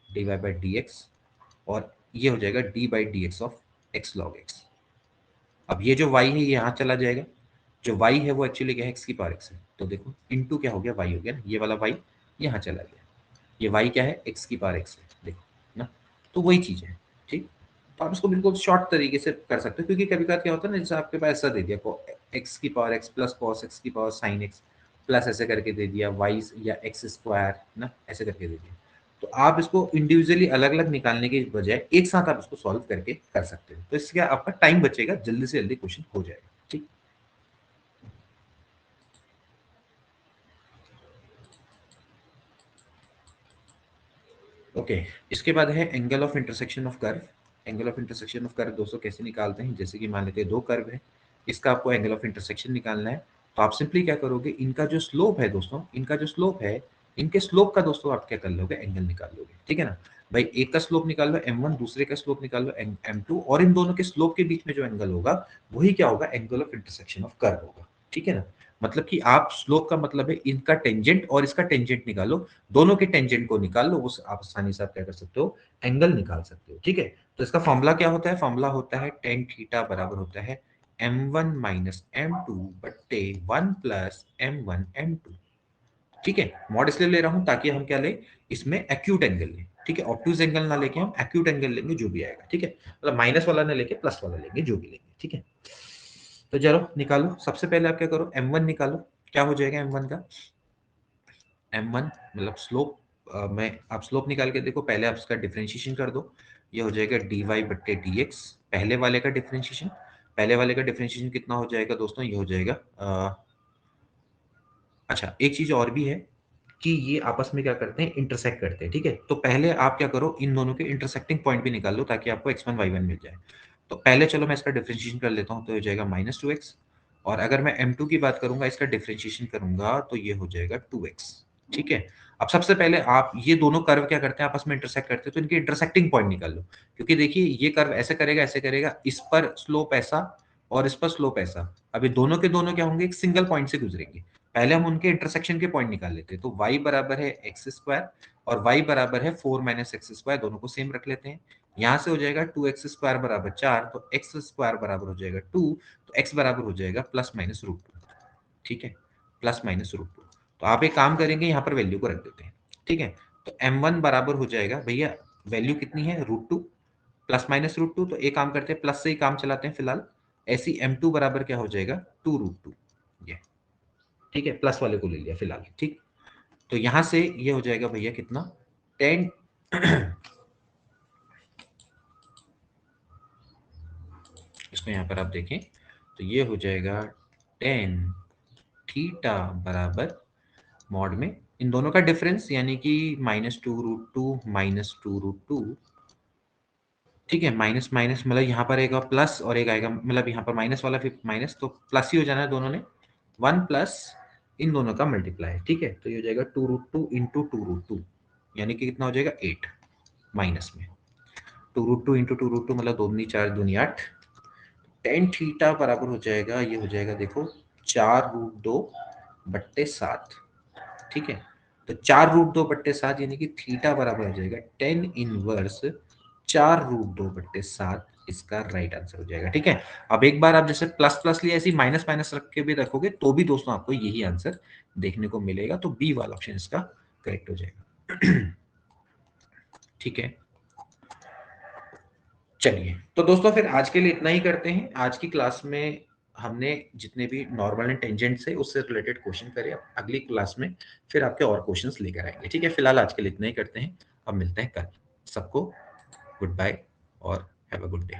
Speaker 1: dy/dx, और ये हो जाएगा d/dx of x log x। अब ये जो y है ये यहाँ चला जाएगा, जो y है वो एक्चुअली क्या है, x की पावर x है, तो देखो इनटू क्या हो गया, y हो गया ना, ये वाला y यहाँ चला गया, ये y क्या है, x की पावर x है, देखो ना। तो वही चीज है। ठीक, तो आप इसको बिल्कुल शॉर्ट तरीके से कर सकते हो, क्योंकि कभी कभी क्या होता है ना, जैसे आपके पास ऐसा दे दिया x की power x plus cos x की पावर sin x प्लस ऐसे करके दे दिया y या x² ना, ऐसे करके दे दिया। तो आप इसको इंडिविजुअली अलग अलग निकालने के बजाय एक साथ आप इसको सॉल्व करके कर सकते हो, तो इससे क्या आपका टाइम बचेगा, जल्दी से जल्दी क्वेश्चन हो जाएगा। ठीक, ओके। इसके बाद है angle of intersection of curve. Angle of intersection of curve दोस्तों कैसे निकालते हैं, जैसे कि मान लेते हैं दो कर्व है, इसका आपको एंगल ऑफ इंटरसेक्शन निकालना है। तो आप सिंपली क्या करोगे, इनका जो स्लोप है दोस्तों, इनका जो स्लोप है, इनके स्लोप का दोस्तों आप क्या कर लोगे, एंगल निकाल लोगे। ठीक है ना भाई, एक का स्लोप निकाल लो m1, दूसरे का स्लोप निकाल लो m2, और इन दोनों के स्लोप के बीच में जो एंगल होगा वही क्या होगा, angle of intersection of curve होगा। ठीक है ना, मतलब कि आप स्लोप का मतलब है इनका टेंजेंट और इसका टेंजेंट निकालो, दोनों के टेंजेंट को निकाल लो, उस आप आसानी से आप क्या कर सकते हो, एंगल निकाल सकते हो। ठीक है, तो इसका फॉर्मूला क्या होता है, फॉर्मूला होता है टेन थीटा बराबर होता है m1 माइनस m2 बट्टे 1 प्लस m1 m2। ठीक है, मॉड इसलिए ले रहा हूं ताकि हम क्या ले, इसमें एक्यूट एंगल लें। ठीक है, ऑब्ट्यूज एंगल ना लेके हम एक्यूट एंगल लेंगे, जो भी आएगा। ठीक है, मतलब माइनस वाला ना लेके प्लस वाला लेंगे, जो भी लेंगे। ठीक है, तो चलो निकालो, सबसे पहले आप क्या करो, m1 निकालो। क्या हो जाएगा m1 का, m1 मतलब स्लोप, में आप स्लोप निकाल के देखो, पहले आप इसका डिफरेंशिएशन कर दो, ये हो जाएगा dy/dx, पहले वाले का डिफरेंशिएशन। पहले वाले का डिफरेंशिएशन कितना हो जाएगा दोस्तों, ये हो जाएगा अच्छा एक चीज और भी है कि ये आपस में क्या करते हैं, इंटरसेक्ट करते हैं। ठीक है, तो पहले आप क्या करो, इन दोनों के इंटरसेक्टिंग पॉइंट भी निकाल लो ताकि आपको x1 y1 मिल जाए। तो पहले चलो मैं इसका डिफरेंशिएशन कर लेता हूँ, तो हो जाएगा -2x, और अगर मैं m2 की बात करूंगा, इसका डिफरेंशिएशन करूंगा तो ये हो जाएगा 2x। ठीक है, अब सबसे पहले आप ये दोनों कर्व क्या करते हैं, आपस में इंटरसेक्ट करते हैं, तो इनके इंटरसेक्टिंग पॉइंट निकाल लो। क्योंकि देखिए ये कर्व ऐसे करेगा, इस पर स्लोप ऐसा और इस पर स्लोप ऐसा, अभी दोनों के दोनों क्या होंगे, एक सिंगल पॉइंट से गुजरेंगे। पहले हम उनके इंटरसेक्शन के पॉइंट निकाल लेते हैं, तो y बराबर है x² और y बराबर है 4 - x², दोनों को सेम रख लेते हैं। यहाँ से हो जाएगा 2x² बराबर 4, तो x² बराबर हो जाएगा 2, तो x बराबर हो जाएगा ±√2। ठीक है, ±√2। तो आप एक काम करेंगे, यहाँ पर वैल्यू को रख देते हैं। ठीक है, तो m1 बराबर हो जाएगा भैया, वैल्यू कितनी है, √2 ±√2, तो एक काम करते हैं, प्लस से ही काम चलाते हैं फिलहाल। ऐसी m2 बराबर क्या हो जाएगा, 2√2। ये ठीक है, प्लस वाले को ले लिया फिलहाल। ठीक, तो यहां से ये हो जाएगा भैया कितना, 10 इसको यहाँ पर आप देखें तो ये हो जाएगा 10 थीटा बराबर मॉड में इन दोनों का डिफरेंस, यानी कि -2√2 -2√2 ठीक है, माइनस माइनस मतलब यहाँ पर आएगा प्लस और एक आएगा, मतलब यहाँ पर माइनस वाला फिर माइनस, तो प्लस ही हो जाना है दोनों ने। 1 प्लस इन दोनों का मल्टीप्लाई, ठीक है, तो ये हो जाएगा 2√2 इंटू 2√2, यानी कि कितना हो जाएगा 8 माइनस में। 2√2 इंटू 2√2 मतलब 2 दूनी 4 दूनी 8। टेन थीटा बराबर हो जाएगा, ये हो जाएगा देखो 4√2/7, ठीक है। तो 4√2/7 यानी कि थीटा बराबर हो जाएगा 10 इनवर्स 4√2/7, इसका राइट आंसर हो जाएगा, ठीक है। अब एक बार आप जैसे प्लस प्लस लिया, ऐसे माइनस माइनस रख के भी रखोगे तो भी दोस्तों आपको यही आंसर देखने को मिलेगा, तो बी वाला ऑप्शन इसका करेक्ट हो जाएगा। ठीक है, चलिए तो दोस्तों फिर आज के लिए इतना ही करते हैं। आज की क्लास में हमने जितने भी नॉर्मल एंड टेंजेंट से उससे रिलेटेड क्वेश्चन करे, अब अगली क्लास में फिर आपके और क्वेश्चंस लेकर आएंगे, ठीक है। फिलहाल आज के लिए इतना ही करते हैं, अब मिलते हैं कल। सबको गुड बाय और हैव अ गुड डे।